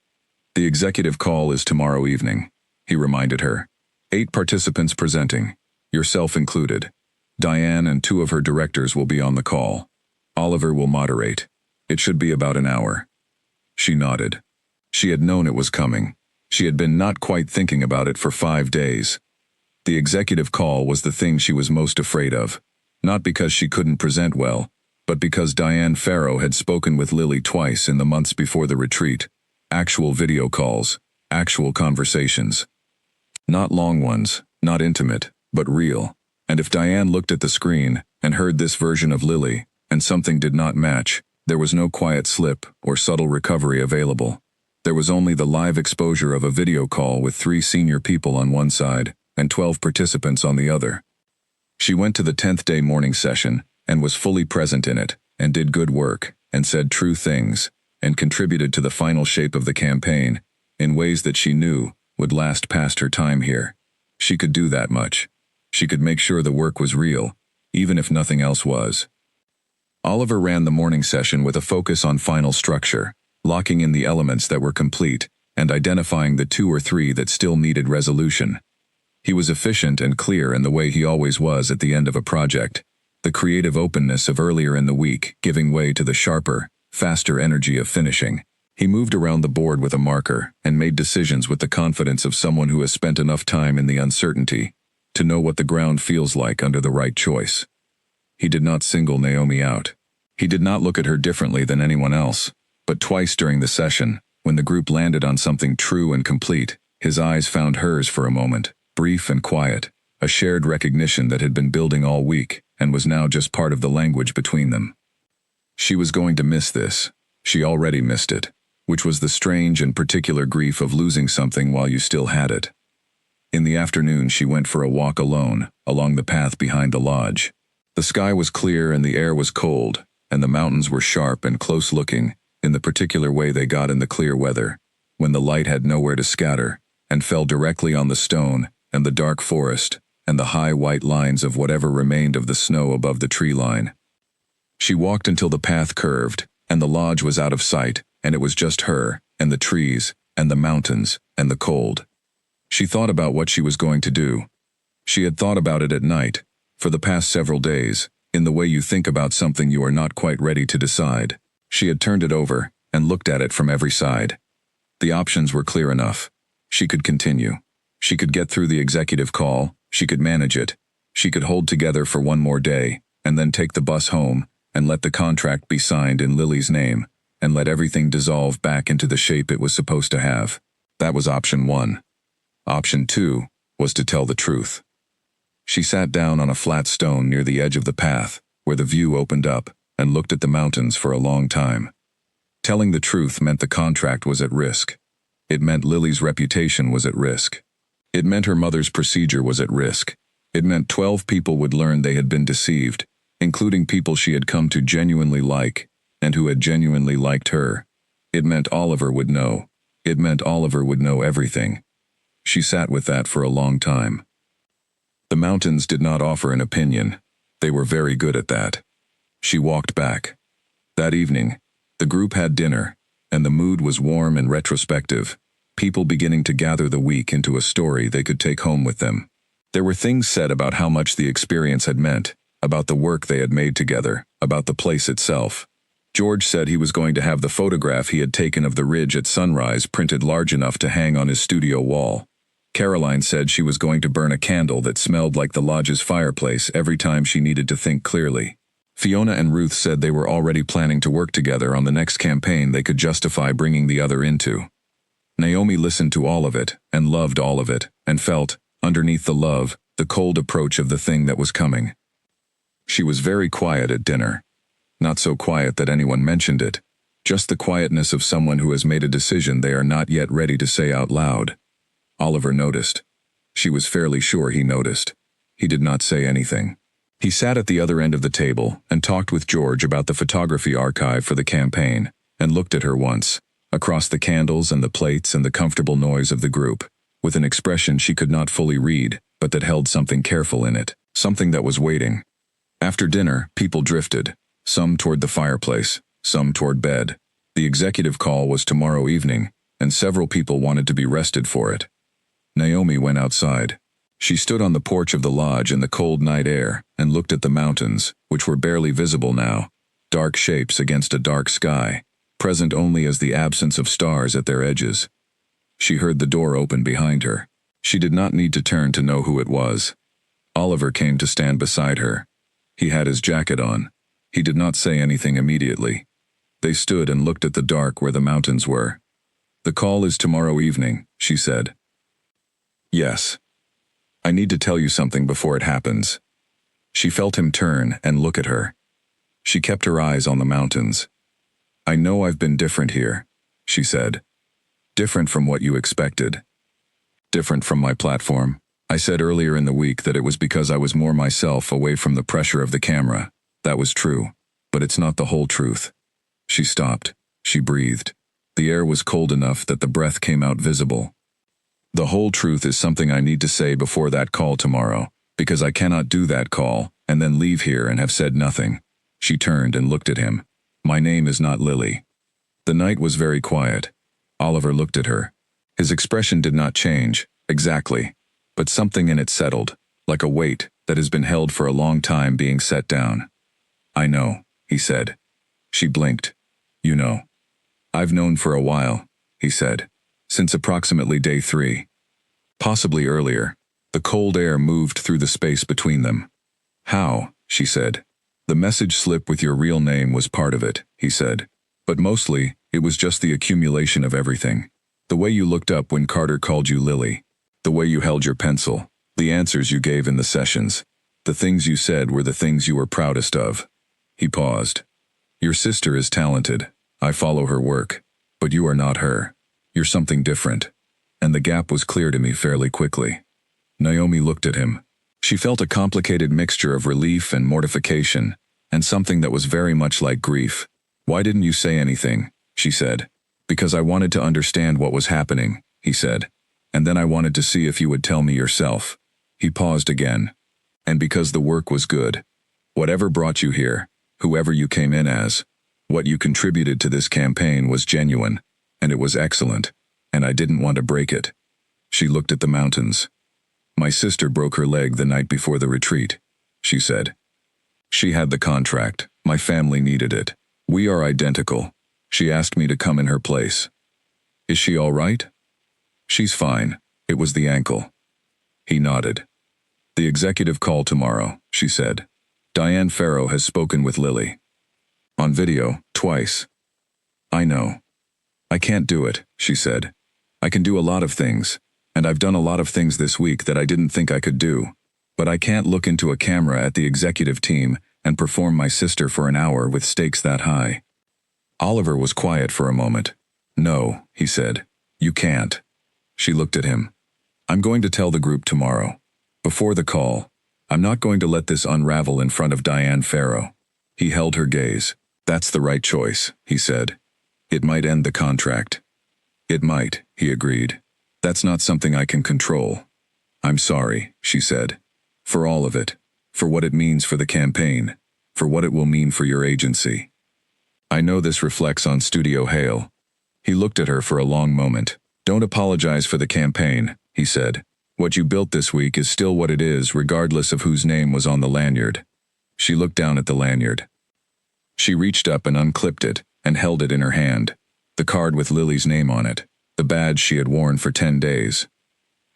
"The executive call is tomorrow evening," he reminded her. 8 participants presenting, yourself included. Diane and 2 of her directors will be on the call. Oliver will moderate. It should be about an hour. She nodded. She had known it was coming. She had been not quite thinking about it for 5 days. The executive call was the thing she was most afraid of, not because she couldn't present well, but because Diane Farrow had spoken with Lily twice in the months before the retreat. Actual video calls, actual conversations. Not long ones, not intimate, but real. And if Diane looked at the screen and heard this version of Lily, and something did not match, there was no quiet slip or subtle recovery available. There was only the live exposure of a video call with 3 senior people on one side and 12 participants on the other. She went to the 10th-day morning session and was fully present in it, and did good work, and said true things, and contributed to the final shape of the campaign in ways that she knew would last past her time here. She could do that much. She could make sure the work was real, even if nothing else was. Oliver ran the morning session with a focus on final structure, locking in the elements that were complete, and identifying the 2 or 3 that still needed resolution. He was efficient and clear in the way he always was at the end of a project, the creative openness of earlier in the week giving way to the sharper, faster energy of finishing. He moved around the board with a marker and made decisions with the confidence of someone who has spent enough time in the uncertainty to know what the ground feels like under the right choice. He did not single Naomi out. He did not look at her differently than anyone else, but twice during the session, when the group landed on something true and complete, his eyes found hers for a moment, brief and quiet, a shared recognition that had been building all week and was now just part of the language between them. She was going to miss this. She already missed it, which was the strange and particular grief of losing something while you still had it. In the afternoon she went for a walk alone, along the path behind the lodge. The sky was clear and the air was cold, and the mountains were sharp and close-looking, in the particular way they got in the clear weather, when the light had nowhere to scatter, and fell directly on the stone, and the dark forest, and the high white lines of whatever remained of the snow above the tree line. She walked until the path curved, and the lodge was out of sight, and it was just her, and the trees, and the mountains, and the cold. She thought about what she was going to do. She had thought about it at night, for the past several days, in the way you think about something you are not quite ready to decide. She had turned it over, and looked at it from every side. The options were clear enough. She could continue. She could get through the executive call, she could manage it. She could hold together for one more day, and then take the bus home, and let the contract be signed in Lily's name, and let everything dissolve back into the shape it was supposed to have. That was option 1. Option 2 was to tell the truth. She sat down on a flat stone near the edge of the path, where the view opened up, and looked at the mountains for a long time. Telling the truth meant the contract was at risk. It meant Lily's reputation was at risk. It meant her mother's procedure was at risk. It meant 12 people would learn they had been deceived, including people she had come to genuinely like, and who had genuinely liked her. It meant Oliver would know. It meant Oliver would know everything. She sat with that for a long time. The mountains did not offer an opinion. They were very good at that. She walked back. That evening, the group had dinner, and the mood was warm and retrospective, people beginning to gather the week into a story they could take home with them. There were things said about how much the experience had meant, about the work they had made together, about the place itself. George said he was going to have the photograph he had taken of the ridge at sunrise printed large enough to hang on his studio wall. Caroline said she was going to burn a candle that smelled like the lodge's fireplace every time she needed to think clearly. Fiona and Ruth said they were already planning to work together on the next campaign they could justify bringing the other into. Naomi listened to all of it, and loved all of it, and felt, underneath the love, the cold approach of the thing that was coming. She was very quiet at dinner. Not so quiet that anyone mentioned it, just the quietness of someone who has made a decision they are not yet ready to say out loud. Oliver noticed. She was fairly sure he noticed. He did not say anything. He sat at the other end of the table and talked with George about the photography archive for the campaign, and looked at her once, across the candles and the plates and the comfortable noise of the group, with an expression she could not fully read, but that held something careful in it, something that was waiting. After dinner, people drifted, some toward the fireplace, some toward bed. The executive call was tomorrow evening, and several people wanted to be rested for it. Naomi went outside. She stood on the porch of the lodge in the cold night air and looked at the mountains, which were barely visible now, dark shapes against a dark sky, present only as the absence of stars at their edges. She heard the door open behind her. She did not need to turn to know who it was. Oliver came to stand beside her. He had his jacket on. He did not say anything immediately. They stood and looked at the dark where the mountains were. "The call is tomorrow evening," she said. "Yes. I need to tell you something before it happens." She felt him turn and look at her. She kept her eyes on the mountains. "I know I've been different here," she said. "Different from what you expected. Different from my platform. I said earlier in the week that it was because I was more myself away from the pressure of the camera. That was true, but it's not the whole truth." She stopped. She breathed. The air was cold enough that the breath came out visible. "The whole truth is something I need to say before that call tomorrow, because I cannot do that call and then leave here and have said nothing." She turned and looked at him. "My name is not Lily." The night was very quiet. Oliver looked at her. His expression did not change, exactly, but something in it settled, like a weight that has been held for a long time being set down. "I know," he said. She blinked. "You know." "I've known for a while," he said, "since approximately day 3. Possibly earlier." The cold air moved through the space between them. "How?" she said. "The message slip with your real name was part of it," he said. "But mostly, it was just the accumulation of everything. The way you looked up when Carter called you Lily. The way you held your pencil. The answers you gave in the sessions. The things you said were the things you were proudest of." He paused. "Your sister is talented. I follow her work. But you are not her. You're something different." And the gap was clear to me fairly quickly. Naomi looked at him. She felt a complicated mixture of relief and mortification, and something that was very much like grief. "Why didn't you say anything?" she said. "Because I wanted to understand what was happening," he said. "And then I wanted to see if you would tell me yourself." He paused again. "And because the work was good. Whatever brought you here, whoever you came in as, what you contributed to this campaign was genuine, and it was excellent, and I didn't want to break it." She looked at the mountains. "My sister broke her leg the night before the retreat," she said. "She had the contract. My family needed it. We are identical. She asked me to come in her place." "Is she all right?" "She's fine. It was the ankle." He nodded. "The executive call tomorrow," she said. "Diane Farrow has spoken with Lily. On video, twice." "I know. I can't do it," she said. "I can do a lot of things, and I've done a lot of things this week that I didn't think I could do. But I can't look into a camera at the executive team and perform my sister for an hour with stakes that high." Oliver was quiet for a moment. "No," he said. "You can't." She looked at him. "I'm going to tell the group tomorrow. Before the call. I'm not going to let this unravel in front of Diane Farrow." He held her gaze. "That's the right choice," he said. "It might end the contract." "It might," he agreed. "That's not something I can control." "I'm sorry," she said. "For all of it. For what it means for the campaign. For what it will mean for your agency. I know this reflects on Studio Hale." He looked at her for a long moment. "Don't apologize for the campaign," he said. "What you built this week is still what it is, regardless of whose name was on the lanyard." She looked down at the lanyard. She reached up and unclipped it, and held it in her hand. The card with Lily's name on it. The badge she had worn for 10 days.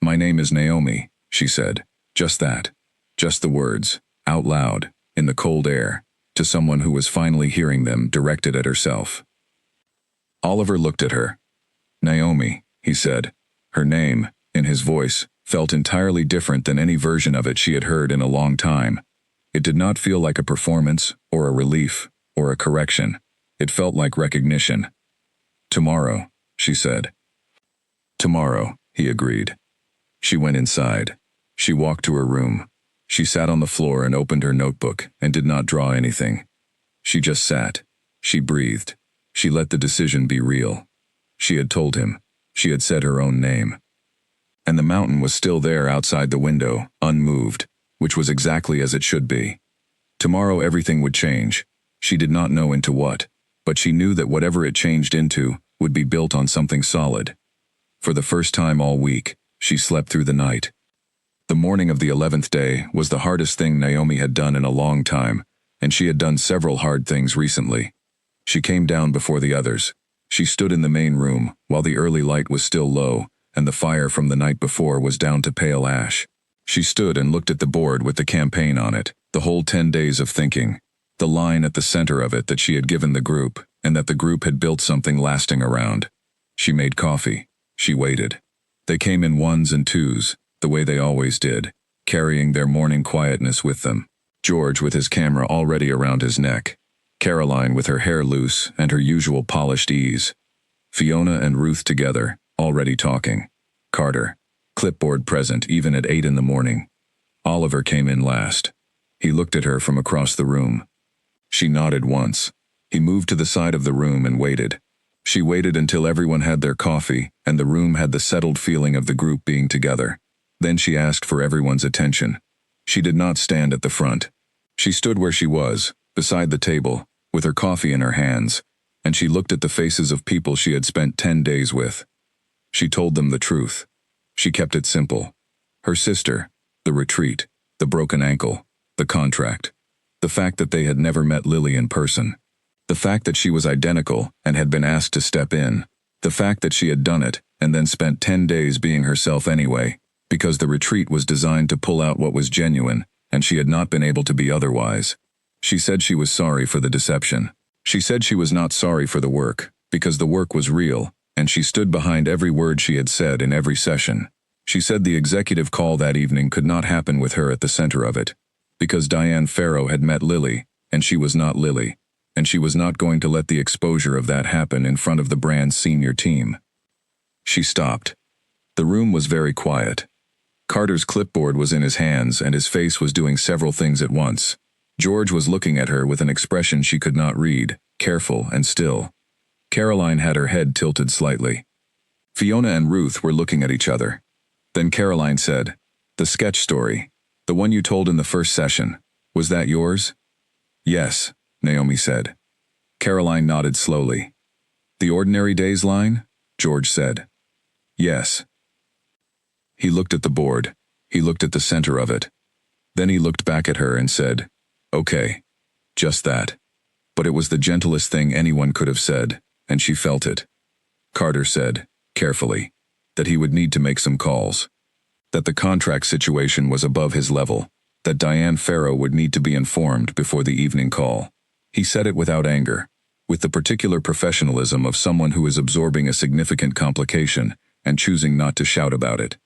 "My name is Naomi," she said. Just that. Just the words, out loud, in the cold air, to someone who was finally hearing them directed at herself. Oliver looked at her. "Naomi," he said. Her name, in his voice, felt entirely different than any version of it she had heard in a long time. It did not feel like a performance, or a relief, or a correction. It felt like recognition. "Tomorrow," she said. "Tomorrow," he agreed. She went inside. She walked to her room. She sat on the floor and opened her notebook and did not draw anything. She just sat. She breathed. She let the decision be real. She had told him. She had said her own name. And the mountain was still there outside the window, unmoved, which was exactly as it should be. Tomorrow everything would change. She did not know into what, but she knew that whatever it changed into would be built on something solid. For the first time all week, she slept through the night. The morning of the 11th day was the hardest thing Naomi had done in a long time, and she had done several hard things recently. She came down before the others. She stood in the main room, while the early light was still low, and the fire from the night before was down to pale ash. She stood and looked at the board with the campaign on it, the whole 10 days of thinking, the line at the center of it that she had given the group, and that the group had built something lasting around. She made coffee. She waited. They came in ones and twos, the way they always did, carrying their morning quietness with them. George with his camera already around his neck. Caroline with her hair loose and her usual polished ease. Fiona and Ruth together, already talking. Carter, clipboard present even at 8 in the morning. Oliver came in last. He looked at her from across the room. She nodded once. He moved to the side of the room and waited. She waited until everyone had their coffee and the room had the settled feeling of the group being together. Then she asked for everyone's attention. She did not stand at the front. She stood where she was, beside the table, with her coffee in her hands, and she looked at the faces of people she had spent 10 days with. She told them the truth. She kept it simple. Her sister, the retreat, the broken ankle, the contract, the fact that they had never met Lily in person, the fact that she was identical and had been asked to step in, the fact that she had done it and then spent 10 days being herself anyway, because the retreat was designed to pull out what was genuine, and she had not been able to be otherwise. She said she was sorry for the deception. She said she was not sorry for the work, because the work was real, and she stood behind every word she had said in every session. She said the executive call that evening could not happen with her at the center of it, because Diane Farrow had met Lily, and she was not Lily, and she was not going to let the exposure of that happen in front of the brand's senior team. She stopped. The room was very quiet. Carter's clipboard was in his hands and his face was doing several things at once. George was looking at her with an expression she could not read, careful and still. Caroline had her head tilted slightly. Fiona and Ruth were looking at each other. Then Caroline said, "The sketch story, the one you told in the first session, was that yours?" "Yes," Naomi said. Caroline nodded slowly. "The Ordinary Days line?" George said. "Yes." He looked at the board. He looked at the center of it. Then he looked back at her and said, "Okay. Just that." But it was the gentlest thing anyone could have said, and she felt it. Carter said, carefully, that he would need to make some calls. That the contract situation was above his level. That Diane Farrow would need to be informed before the evening call. He said it without anger, with the particular professionalism of someone who is absorbing a significant complication and choosing not to shout about it.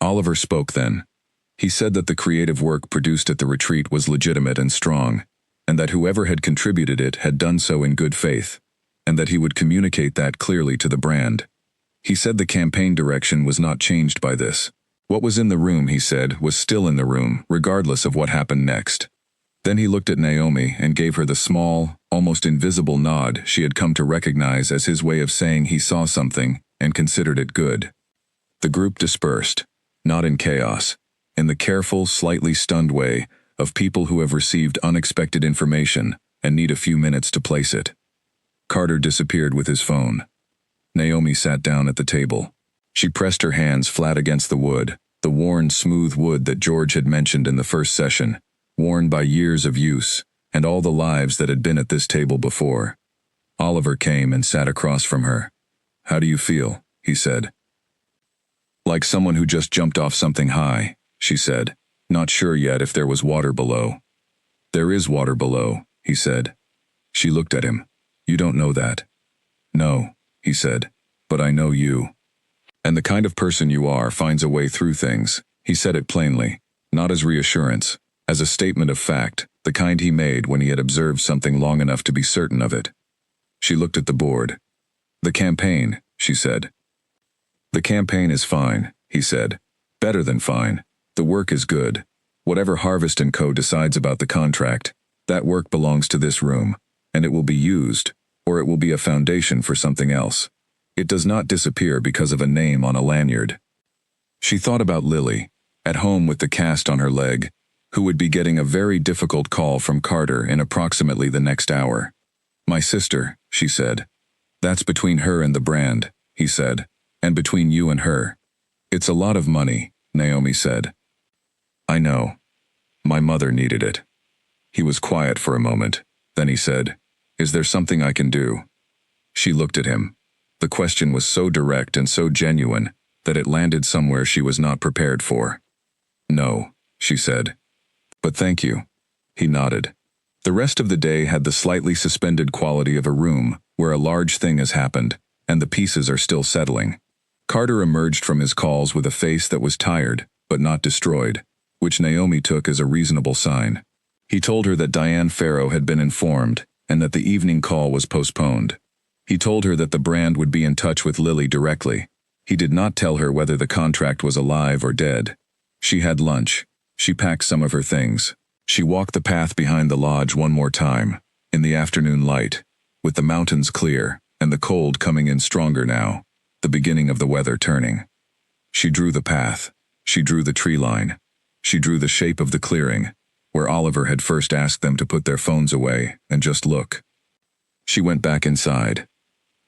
Oliver spoke then. He said that the creative work produced at the retreat was legitimate and strong, and that whoever had contributed it had done so in good faith, and that he would communicate that clearly to the brand. He said the campaign direction was not changed by this. What was in the room, he said, was still in the room, regardless of what happened next. Then he looked at Naomi and gave her the small, almost invisible nod she had come to recognize as his way of saying he saw something and considered it good. The group dispersed, not in chaos, in the careful, slightly stunned way of people who have received unexpected information and need a few minutes to place it. Carter disappeared with his phone. Naomi sat down at the table. She pressed her hands flat against the wood, the worn, smooth wood that George had mentioned in the first session, worn by years of use, and all the lives that had been at this table before. Oliver came and sat across from her. "How do you feel?" he said. "Like someone who just jumped off something high," she said, not sure yet if there was water below. "There is water below," he said. She looked at him. "You don't know that." "No," he said, "but I know you. And the kind of person you are finds a way through things." He said it plainly, not as reassurance, as a statement of fact, the kind he made when he had observed something long enough to be certain of it. She looked at the board. "The campaign," she said. "The campaign is fine," he said. "Better than fine. The work is good. Whatever Harvest & Co. decides about the contract, that work belongs to this room, and it will be used, or it will be a foundation for something else. It does not disappear because of a name on a lanyard." She thought about Lily, at home with the cast on her leg, who would be getting a very difficult call from Carter in approximately the next hour. "My sister," she said. "That's between her and the brand," he said, "and between you and her." "It's a lot of money," Naomi said. "I know. My mother needed it." He was quiet for a moment. Then he said, "Is there something I can do?" She looked at him. The question was so direct and so genuine that it landed somewhere she was not prepared for. "No," she said. "But thank you." He nodded. The rest of the day had the slightly suspended quality of a room where a large thing has happened, and the pieces are still settling. Carter emerged from his calls with a face that was tired, but not destroyed, which Naomi took as a reasonable sign. He told her that Diane Farrow had been informed, and that the evening call was postponed. He told her that the brand would be in touch with Lily directly. He did not tell her whether the contract was alive or dead. She had lunch. She packed some of her things. She walked the path behind the lodge one more time, in the afternoon light, with the mountains clear, and the cold coming in stronger now, the beginning of the weather turning. She drew the path. She drew the tree line. She drew the shape of the clearing, where Oliver had first asked them to put their phones away and just look. She went back inside.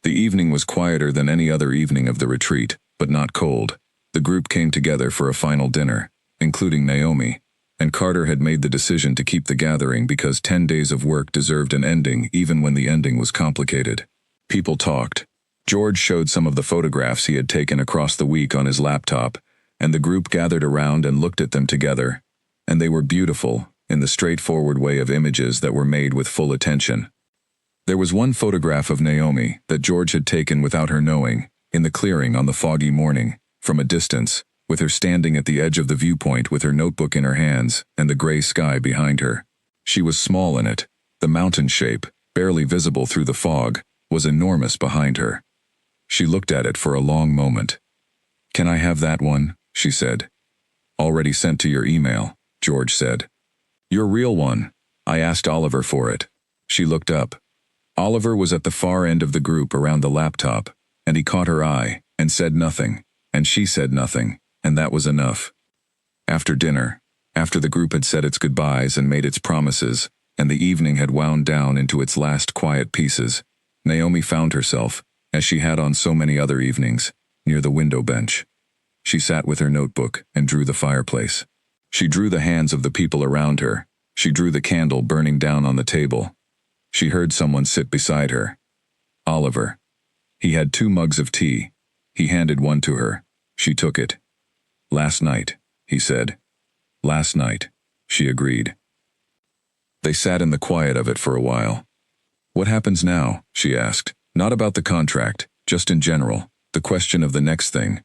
The evening was quieter than any other evening of the retreat, but not cold. The group came together for a final dinner, including Naomi, and Carter had made the decision to keep the gathering because 10 days of work deserved an ending even when the ending was complicated. People talked. George showed some of the photographs he had taken across the week on his laptop, and the group gathered around and looked at them together, and they were beautiful, in the straightforward way of images that were made with full attention. There was one photograph of Naomi that George had taken without her knowing, in the clearing on the foggy morning, from a distance, with her standing at the edge of the viewpoint with her notebook in her hands and the gray sky behind her. She was small in it. The mountain shape, barely visible through the fog, was enormous behind her. She looked at it for a long moment. "Can I have that one?" she said. Already sent to your email, George said. Your real one. I asked Oliver for it. She looked up. Oliver was at the far end of the group around the laptop, and he caught her eye, and said nothing, and she said nothing, and that was enough. After dinner, after the group had said its goodbyes and made its promises, and the evening had wound down into its last quiet pieces, Naomi found herself, as she had on so many other evenings, near the window bench. She sat with her notebook and drew the fireplace. She drew the hands of the people around her. She drew the candle burning down on the table. She heard someone sit beside her. Oliver. He had 2 mugs of tea. He handed one to her. She took it. Last night, he said. Last night, she agreed. They sat in the quiet of it for a while. What happens now? She asked. Not about the contract, just in general, the question of the next thing.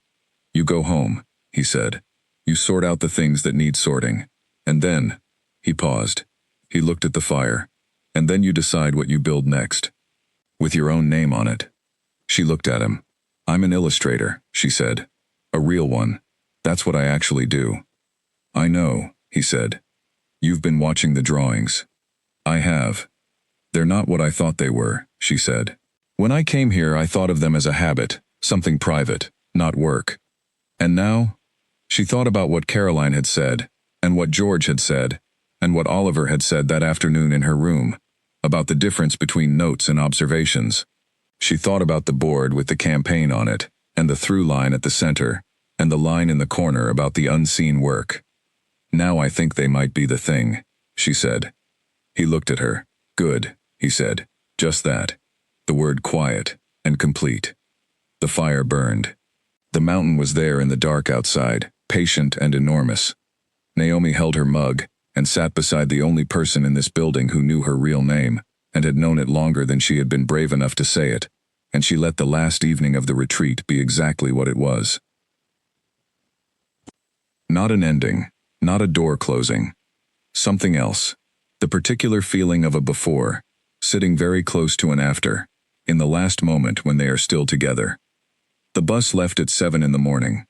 You go home, he said. You sort out the things that need sorting. And then, he paused. He looked at the fire. And then you decide what you build next. With your own name on it. She looked at him. I'm an illustrator, she said. A real one. That's what I actually do. I know, he said. You've been watching the drawings. I have. They're not what I thought they were, she said. When I came here, I thought of them as a habit, something private, not work. And now? She thought about what Caroline had said, and what George had said, and what Oliver had said that afternoon in her room, about the difference between notes and observations. She thought about the board with the campaign on it, and the through line at the center, and the line in the corner about the unseen work. Now I think they might be the thing, she said. He looked at her. Good, he said. Just that. The word quiet and complete. The fire burned. The mountain was there in the dark outside, patient and enormous. Naomi held her mug and sat beside the only person in this building who knew her real name and had known it longer than she had been brave enough to say it, and she let the last evening of the retreat be exactly what it was. Not an ending, not a door closing. Something else. The particular feeling of a before, sitting very close to an after, in the last moment when they are still together. The bus left at 7 in the morning.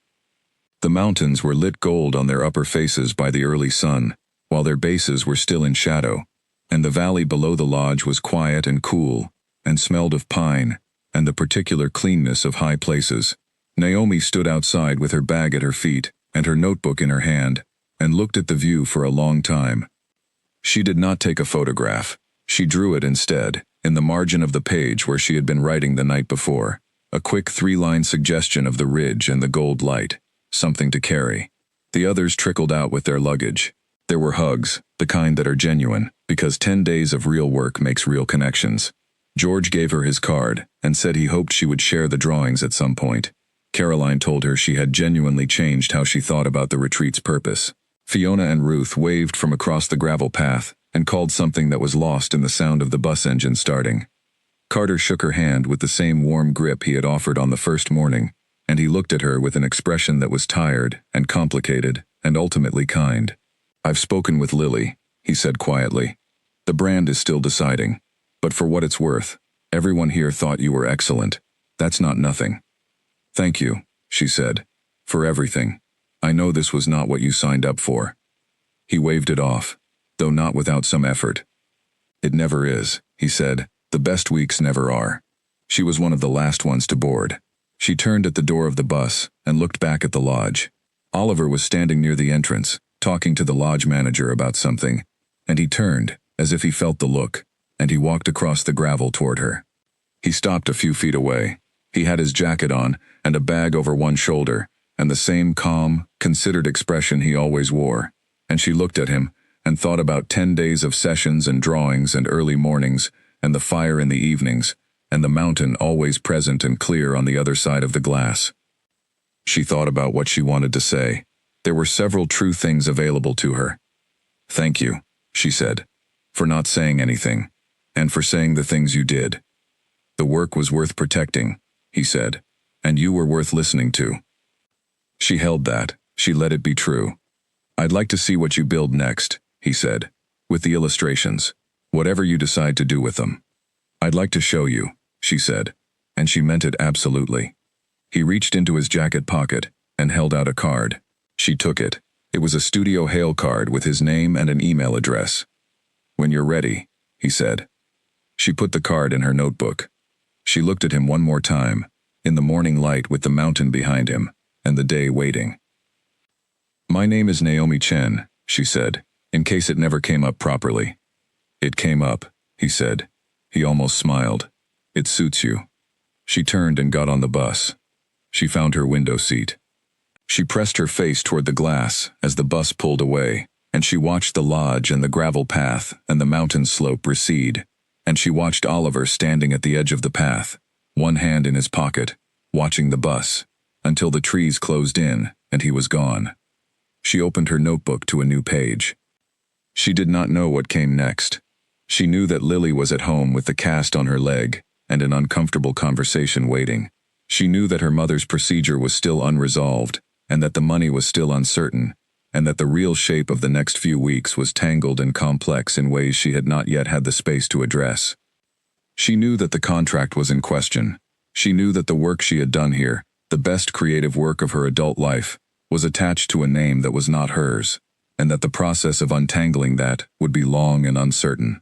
The mountains were lit gold on their upper faces by the early sun, while their bases were still in shadow, and the valley below the lodge was quiet and cool, and smelled of pine, and the particular cleanness of high places. Naomi stood outside with her bag at her feet, and her notebook in her hand, and looked at the view for a long time. She did not take a photograph. She drew it instead, in the margin of the page where she had been writing the night before, a quick 3-line suggestion of the ridge and the gold light, something to carry. The others trickled out with their luggage. There were hugs, the kind that are genuine, because 10 days of real work makes real connections. George gave her his card, and said he hoped she would share the drawings at some point. Caroline told her she had genuinely changed how she thought about the retreat's purpose. Fiona and Ruth waved from across the gravel path, and called something that was lost in the sound of the bus engine starting. Carter shook her hand with the same warm grip he had offered on the first morning, and he looked at her with an expression that was tired and complicated and ultimately kind. I've spoken with Lily, he said quietly. The brand is still deciding, but for what it's worth, everyone here thought you were excellent. That's not nothing. Thank you, she said, for everything. I know this was not what you signed up for. He waved it off, though not without some effort. It never is, he said. The best weeks never are. She was one of the last ones to board. She turned at the door of the bus and looked back at the lodge. Oliver was standing near the entrance, talking to the lodge manager about something, and he turned, as if he felt the look, and he walked across the gravel toward her. He stopped a few feet away. He had his jacket on and a bag over one shoulder, and the same calm, considered expression he always wore, and she looked at him and thought about 10 days of sessions and drawings and early mornings, and the fire in the evenings, and the mountain always present and clear on the other side of the glass. She thought about what she wanted to say. There were several true things available to her. Thank you, she said, for not saying anything, and for saying the things you did. The work was worth protecting, he said, and you were worth listening to. She held that. She let it be true. I'd like to see what you build next, he said, with the illustrations, whatever you decide to do with them. I'd like to show you, she said, and she meant it absolutely. He reached into his jacket pocket and held out a card. She took it. It was a studio hail card with his name and an email address. "When you're ready," he said. She put the card in her notebook. She looked at him one more time, in the morning light with the mountain behind him, and the day waiting. "My name is Naomi Chen," she said, in case it never came up properly. "It came up," he said. He almost smiled. "It suits you." She turned and got on the bus. She found her window seat. She pressed her face toward the glass as the bus pulled away, and she watched the lodge and the gravel path and the mountain slope recede, and she watched Oliver standing at the edge of the path, one hand in his pocket, watching the bus, until the trees closed in and he was gone. She opened her notebook to a new page. She did not know what came next. She knew that Lily was at home with the cast on her leg and an uncomfortable conversation waiting. She knew that her mother's procedure was still unresolved, and that the money was still uncertain, and that the real shape of the next few weeks was tangled and complex in ways she had not yet had the space to address. She knew that the contract was in question. She knew that the work she had done here, the best creative work of her adult life, was attached to a name that was not hers, and that the process of untangling that would be long and uncertain.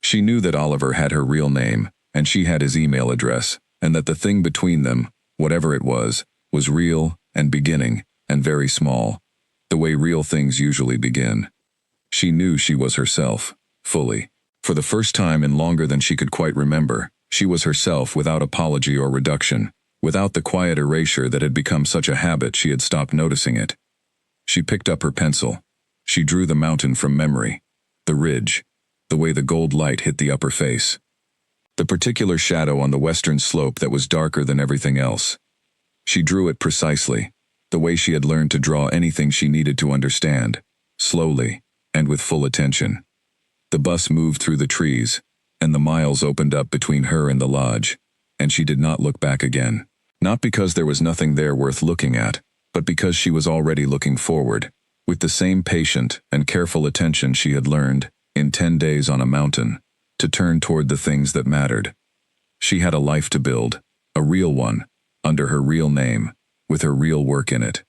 She knew that Oliver had her real name, and she had his email address, and that the thing between them, whatever it was real and beginning and very small, the way real things usually begin. She knew she was herself, fully. For the first time in longer than she could quite remember, she was herself without apology or reduction, without the quiet erasure that had become such a habit she had stopped noticing it. She picked up her pencil. She drew the mountain from memory, the ridge, the way the gold light hit the upper face, the particular shadow on the western slope that was darker than everything else. She drew it precisely, the way she had learned to draw anything she needed to understand, slowly and with full attention. The bus moved through the trees, and the miles opened up between her and the lodge, and she did not look back again. Not because there was nothing there worth looking at, but because she was already looking forward, with the same patient and careful attention she had learned, in 10 days on a mountain, to turn toward the things that mattered. She had a life to build, a real one, under her real name, with her real work in it.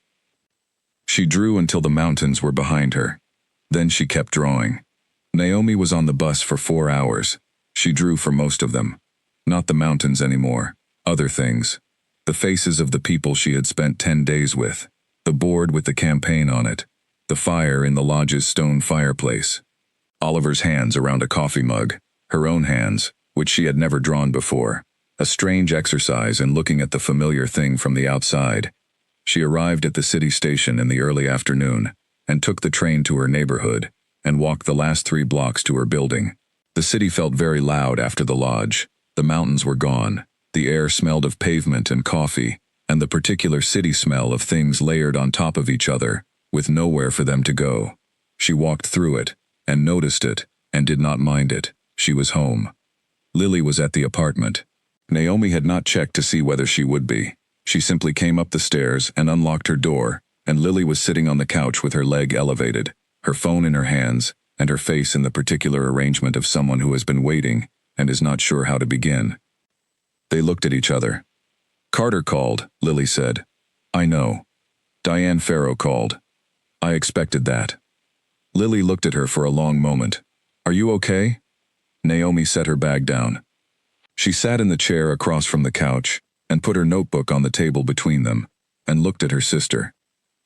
She drew until the mountains were behind her. Then she kept drawing. Naomi was on the bus for 4 hours. She drew for most of them. Not the mountains anymore, other things. The faces of the people she had spent 10 days with, the board with the campaign on it, the fire in the lodge's stone fireplace. Oliver's hands around a coffee mug, her own hands, which she had never drawn before. A strange exercise in looking at the familiar thing from the outside. She arrived at the city station in the early afternoon, and took the train to her neighborhood, and walked the last 3 blocks to her building. The city felt very loud after the lodge. The mountains were gone. The air smelled of pavement and coffee, and the particular city smell of things layered on top of each other, with nowhere for them to go. She walked through it, and noticed it, and did not mind it. She was home. Lily was at the apartment. Naomi had not checked to see whether she would be. She simply came up the stairs and unlocked her door, and Lily was sitting on the couch with her leg elevated, her phone in her hands, and her face in the particular arrangement of someone who has been waiting and is not sure how to begin. They looked at each other. "Carter called," Lily said. "I know. Diane Farrow called. I expected that." Lily looked at her for a long moment. "Are you okay?" Naomi set her bag down. She sat in the chair across from the couch, and put her notebook on the table between them, and looked at her sister.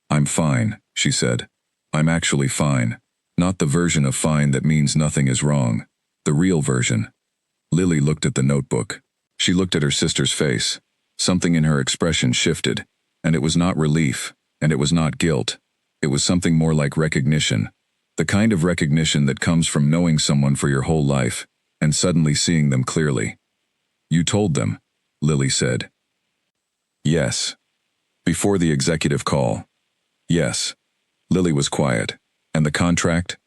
"I'm fine," she said. "I'm actually fine. Not the version of fine that means nothing is wrong. The real version." Lily looked at the notebook. She looked at her sister's face. Something in her expression shifted, and it was not relief, and it was not guilt. It was something more like recognition. The kind of recognition that comes from knowing someone for your whole life, and suddenly seeing them clearly. "You told them," Lily said. "Yes." "Before the executive call?" "Yes." Lily was quiet. "And the contract?"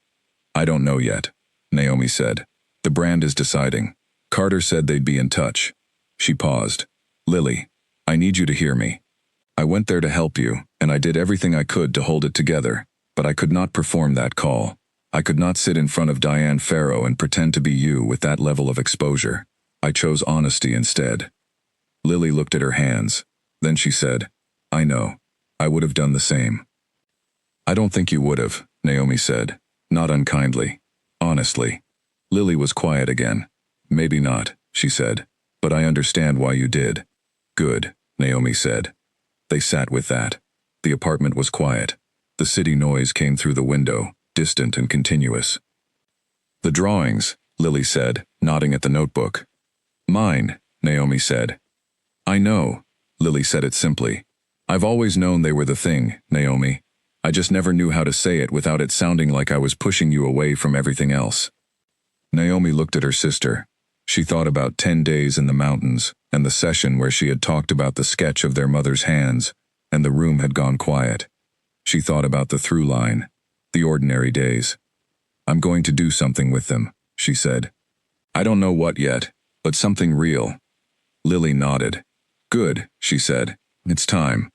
"I don't know yet," Naomi said. "The brand is deciding. Carter said they'd be in touch." She paused. "Lily, I need you to hear me. I went there to help you, and I did everything I could to hold it together, but I could not perform that call. I could not sit in front of Diane Farrow and pretend to be you with that level of exposure. I chose honesty instead." Lily looked at her hands. Then she said, "I know. I would have done the same." I don't think you would have, Naomi said, not unkindly. Honestly. Lily was quiet again. Maybe not, she said, but I understand why you did. Good, Naomi said. They sat with that. The apartment was quiet. The city noise came through the window, distant and continuous. The drawings, Lily said, nodding at the notebook. Mine, Naomi said. I know, Lily said it simply. I've always known they were the thing, Naomi. I just never knew how to say it without it sounding like I was pushing you away from everything else. Naomi looked at her sister. She thought about 10 days in the mountains, and the session where she had talked about the sketch of their mother's hands, and the room had gone quiet. She thought about the through line, the ordinary days. I'm going to do something with them, she said. I don't know what yet, but something real. Lily nodded. Good, she said. It's time.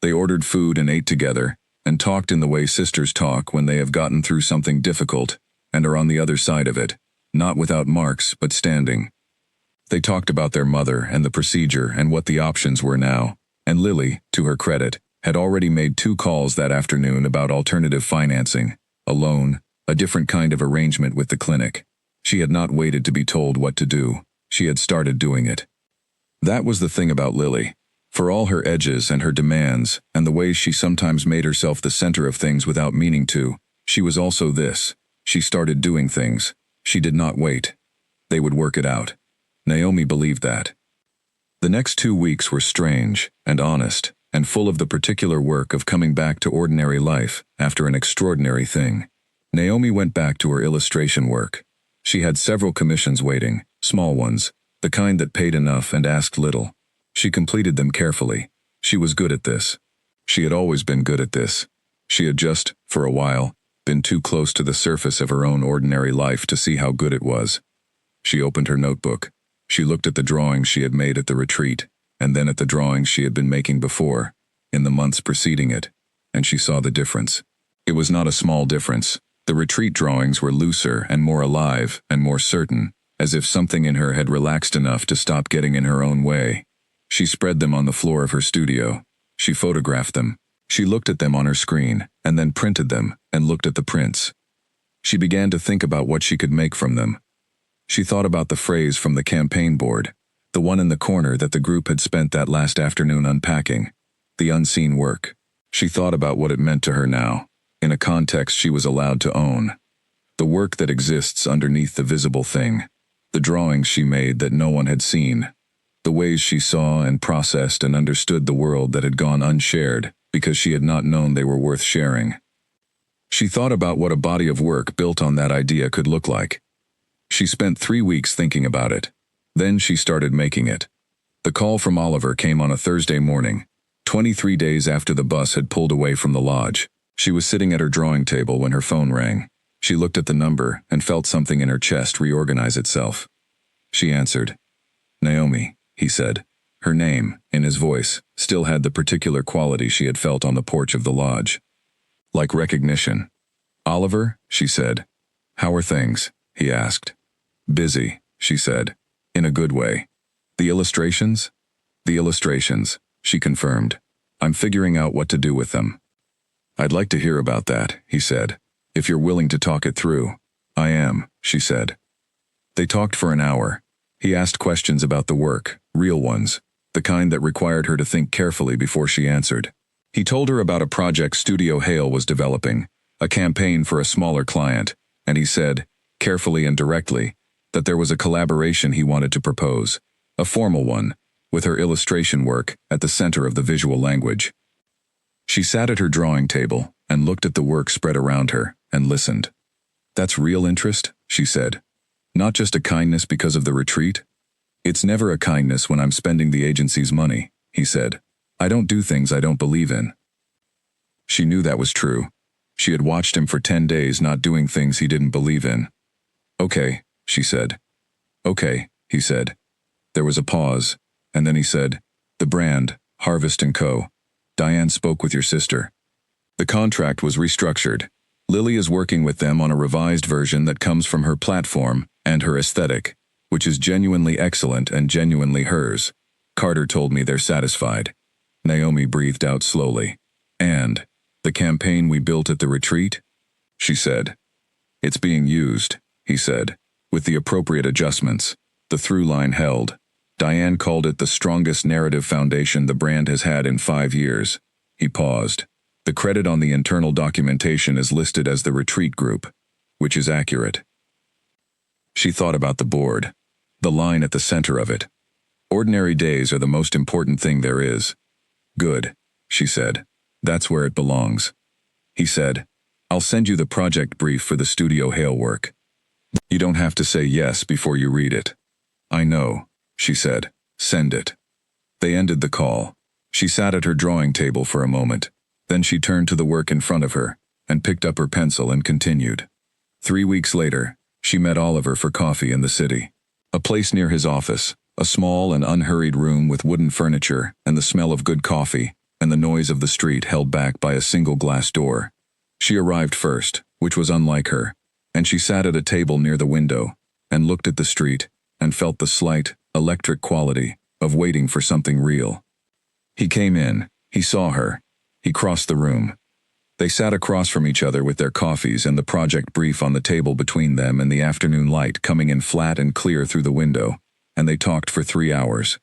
They ordered food and ate together, and talked in the way sisters talk when they have gotten through something difficult, and are on the other side of it, not without marks, but standing. They talked about their mother and the procedure and what the options were now, and Lily, to her credit, had already made 2 calls that afternoon about alternative financing, a loan, a different kind of arrangement with the clinic. She had not waited to be told what to do. She had started doing it. That was the thing about Lily. For all her edges and her demands, and the ways she sometimes made herself the center of things without meaning to, she was also this. She started doing things. She did not wait. They would work it out. Naomi believed that. The next 2 weeks were strange and honest and full of the particular work of coming back to ordinary life after an extraordinary thing. Naomi went back to her illustration work. She had several commissions waiting, small ones, the kind that paid enough and asked little. She completed them carefully. She was good at this. She had always been good at this. She had just, for a while, been too close to the surface of her own ordinary life to see how good it was. She opened her notebook. She looked at the drawings she had made at the retreat, and then at the drawings she had been making before, in the months preceding it, and she saw the difference. It was not a small difference. The retreat drawings were looser and more alive and more certain, as if something in her had relaxed enough to stop getting in her own way. She spread them on the floor of her studio. She photographed them. She looked at them on her screen, and then printed them, and looked at the prints. She began to think about what she could make from them. She thought about the phrase from the campaign board, the one in the corner that the group had spent that last afternoon unpacking, the unseen work. She thought about what it meant to her now, in a context she was allowed to own. The work that exists underneath the visible thing, the drawings she made that no one had seen, the ways she saw and processed and understood the world that had gone unshared because she had not known they were worth sharing. She thought about what a body of work built on that idea could look like. She spent 3 weeks thinking about it. Then she started making it. The call from Oliver came on a Thursday morning, 23 days after the bus had pulled away from the lodge. She was sitting at her drawing table when her phone rang. She looked at the number and felt something in her chest reorganize itself. She answered. Naomi, he said. Her name, in his voice, still had the particular quality she had felt on the porch of the lodge. Like recognition. Oliver, she said. How are things? He asked. Busy, she said. In a good way. The illustrations? The illustrations, she confirmed. I'm figuring out what to do with them. I'd like to hear about that, he said. If you're willing to talk it through. I am, she said. They talked for an hour. He asked questions about the work, real ones, the kind that required her to think carefully before she answered. He told her about a project Studio Hale was developing, a campaign for a smaller client, and he said, carefully and directly, that there was a collaboration he wanted to propose, a formal one, with her illustration work at the center of the visual language. She sat at her drawing table and looked at the work spread around her and listened. That's real interest, she said. Not just a kindness because of the retreat? It's never a kindness when I'm spending the agency's money, he said. I don't do things I don't believe in. She knew that was true. She had watched him for 10 days not doing things he didn't believe in. Okay, she said. Okay, he said. There was a pause, and then he said, the brand, Harvest & Co. Diane spoke with your sister. The contract was restructured. Lily is working with them on a revised version that comes from her platform and her aesthetic, which is genuinely excellent and genuinely hers. Carter told me they're satisfied. Naomi breathed out slowly. And The campaign we built at the retreat? She said. It's being used, he said, with the appropriate adjustments. The through line held. Diane called it the strongest narrative foundation the brand has had in 5 years. He paused. The credit on the internal documentation is listed as the Retreat Group, which is accurate. She thought about the board, the line at the center of it. Ordinary days are the most important thing there is. Good, she said. That's where it belongs. He said, I'll send you the project brief for the Studio Hale work. You don't have to say yes before you read it. I know, she said. Send it. They ended the call. She sat at her drawing table for a moment. Then she turned to the work in front of her and picked up her pencil and continued. 3 weeks later, she met Oliver for coffee in the city. A place near his office, a small and unhurried room with wooden furniture and the smell of good coffee and the noise of the street held back by a single glass door. She arrived first, which was unlike her, and she sat at a table near the window and looked at the street and felt the slight, electric quality of waiting for something real. He came in, he saw her, he crossed the room. They sat across from each other with their coffees and the project brief on the table between them and the afternoon light coming in flat and clear through the window, and they talked for 3 hours.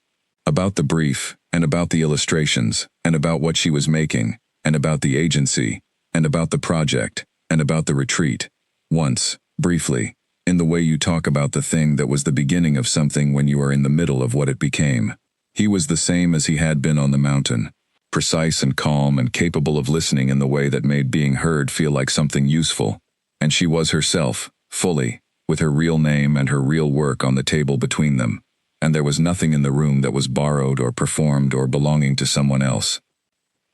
About the brief, and about the illustrations, and about what she was making, and about the agency, and about the project, and about the retreat. Once, briefly, in the way you talk about the thing that was the beginning of something when you are in the middle of what it became. He was the same as he had been on the mountain, precise and calm and capable of listening in the way that made being heard feel like something useful. And she was herself, fully, with her real name and her real work on the table between them. And there was nothing in the room that was borrowed or performed or belonging to someone else.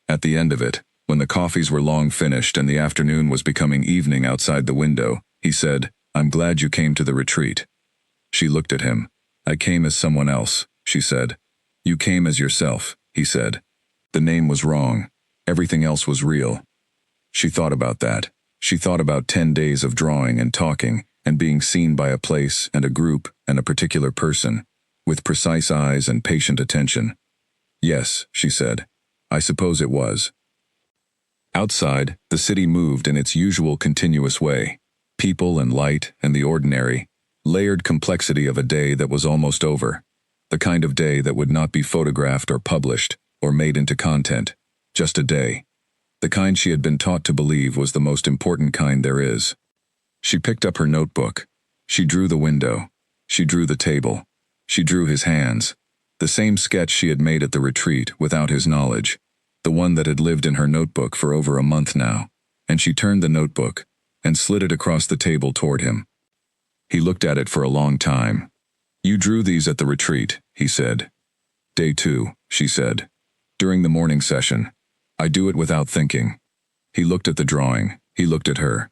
At the end of it, when the coffees were long finished and the afternoon was becoming evening outside the window, he said, I'm glad you came to the retreat. She looked at him. I came as someone else, she said. You came as yourself, he said. The name was wrong. Everything else was real. She thought about that. She thought about 10 days of drawing and talking and being seen by a place and a group and a particular person, with precise eyes and patient attention. Yes, she said. I suppose it was. Outside, the city moved in its usual continuous way. People and light and the ordinary, layered complexity of a day that was almost over. The kind of day that would not be photographed or published or made into content. Just a day. The kind she had been taught to believe was the most important kind there is. She picked up her notebook. She drew the window. She drew the table. She drew his hands. The same sketch she had made at the retreat without his knowledge. The one that had lived in her notebook for over a month now. And she turned the notebook and slid it across the table toward him. He looked at it for a long time. You drew these at the retreat, he said. Day 2, she said. During the morning session. I do it without thinking. He looked at the drawing. He looked at her.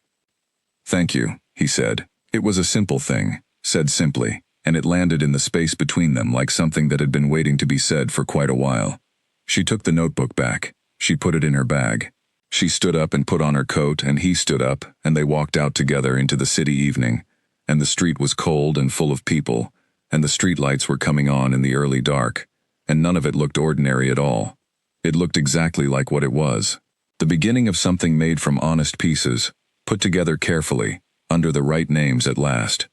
Thank you, he said. It was a simple thing, said simply, and it landed in the space between them like something that had been waiting to be said for quite a while. She took the notebook back. She put it in her bag. She stood up and put on her coat, and he stood up, and they walked out together into the city evening, and the street was cold and full of people, and the streetlights were coming on in the early dark, and none of it looked ordinary at all. It looked exactly like what it was. The beginning of something made from honest pieces, put together carefully, under the right names at last.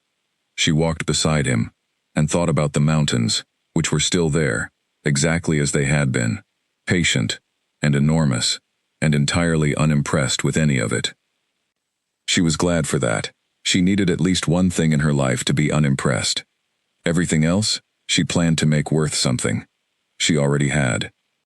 She walked beside him, and thought about the mountains, which were still there, exactly as they had been, patient, and enormous, and entirely unimpressed with any of it. She was glad for that. She needed at least one thing in her life to be unimpressed. Everything else, she planned to make worth something. She already had.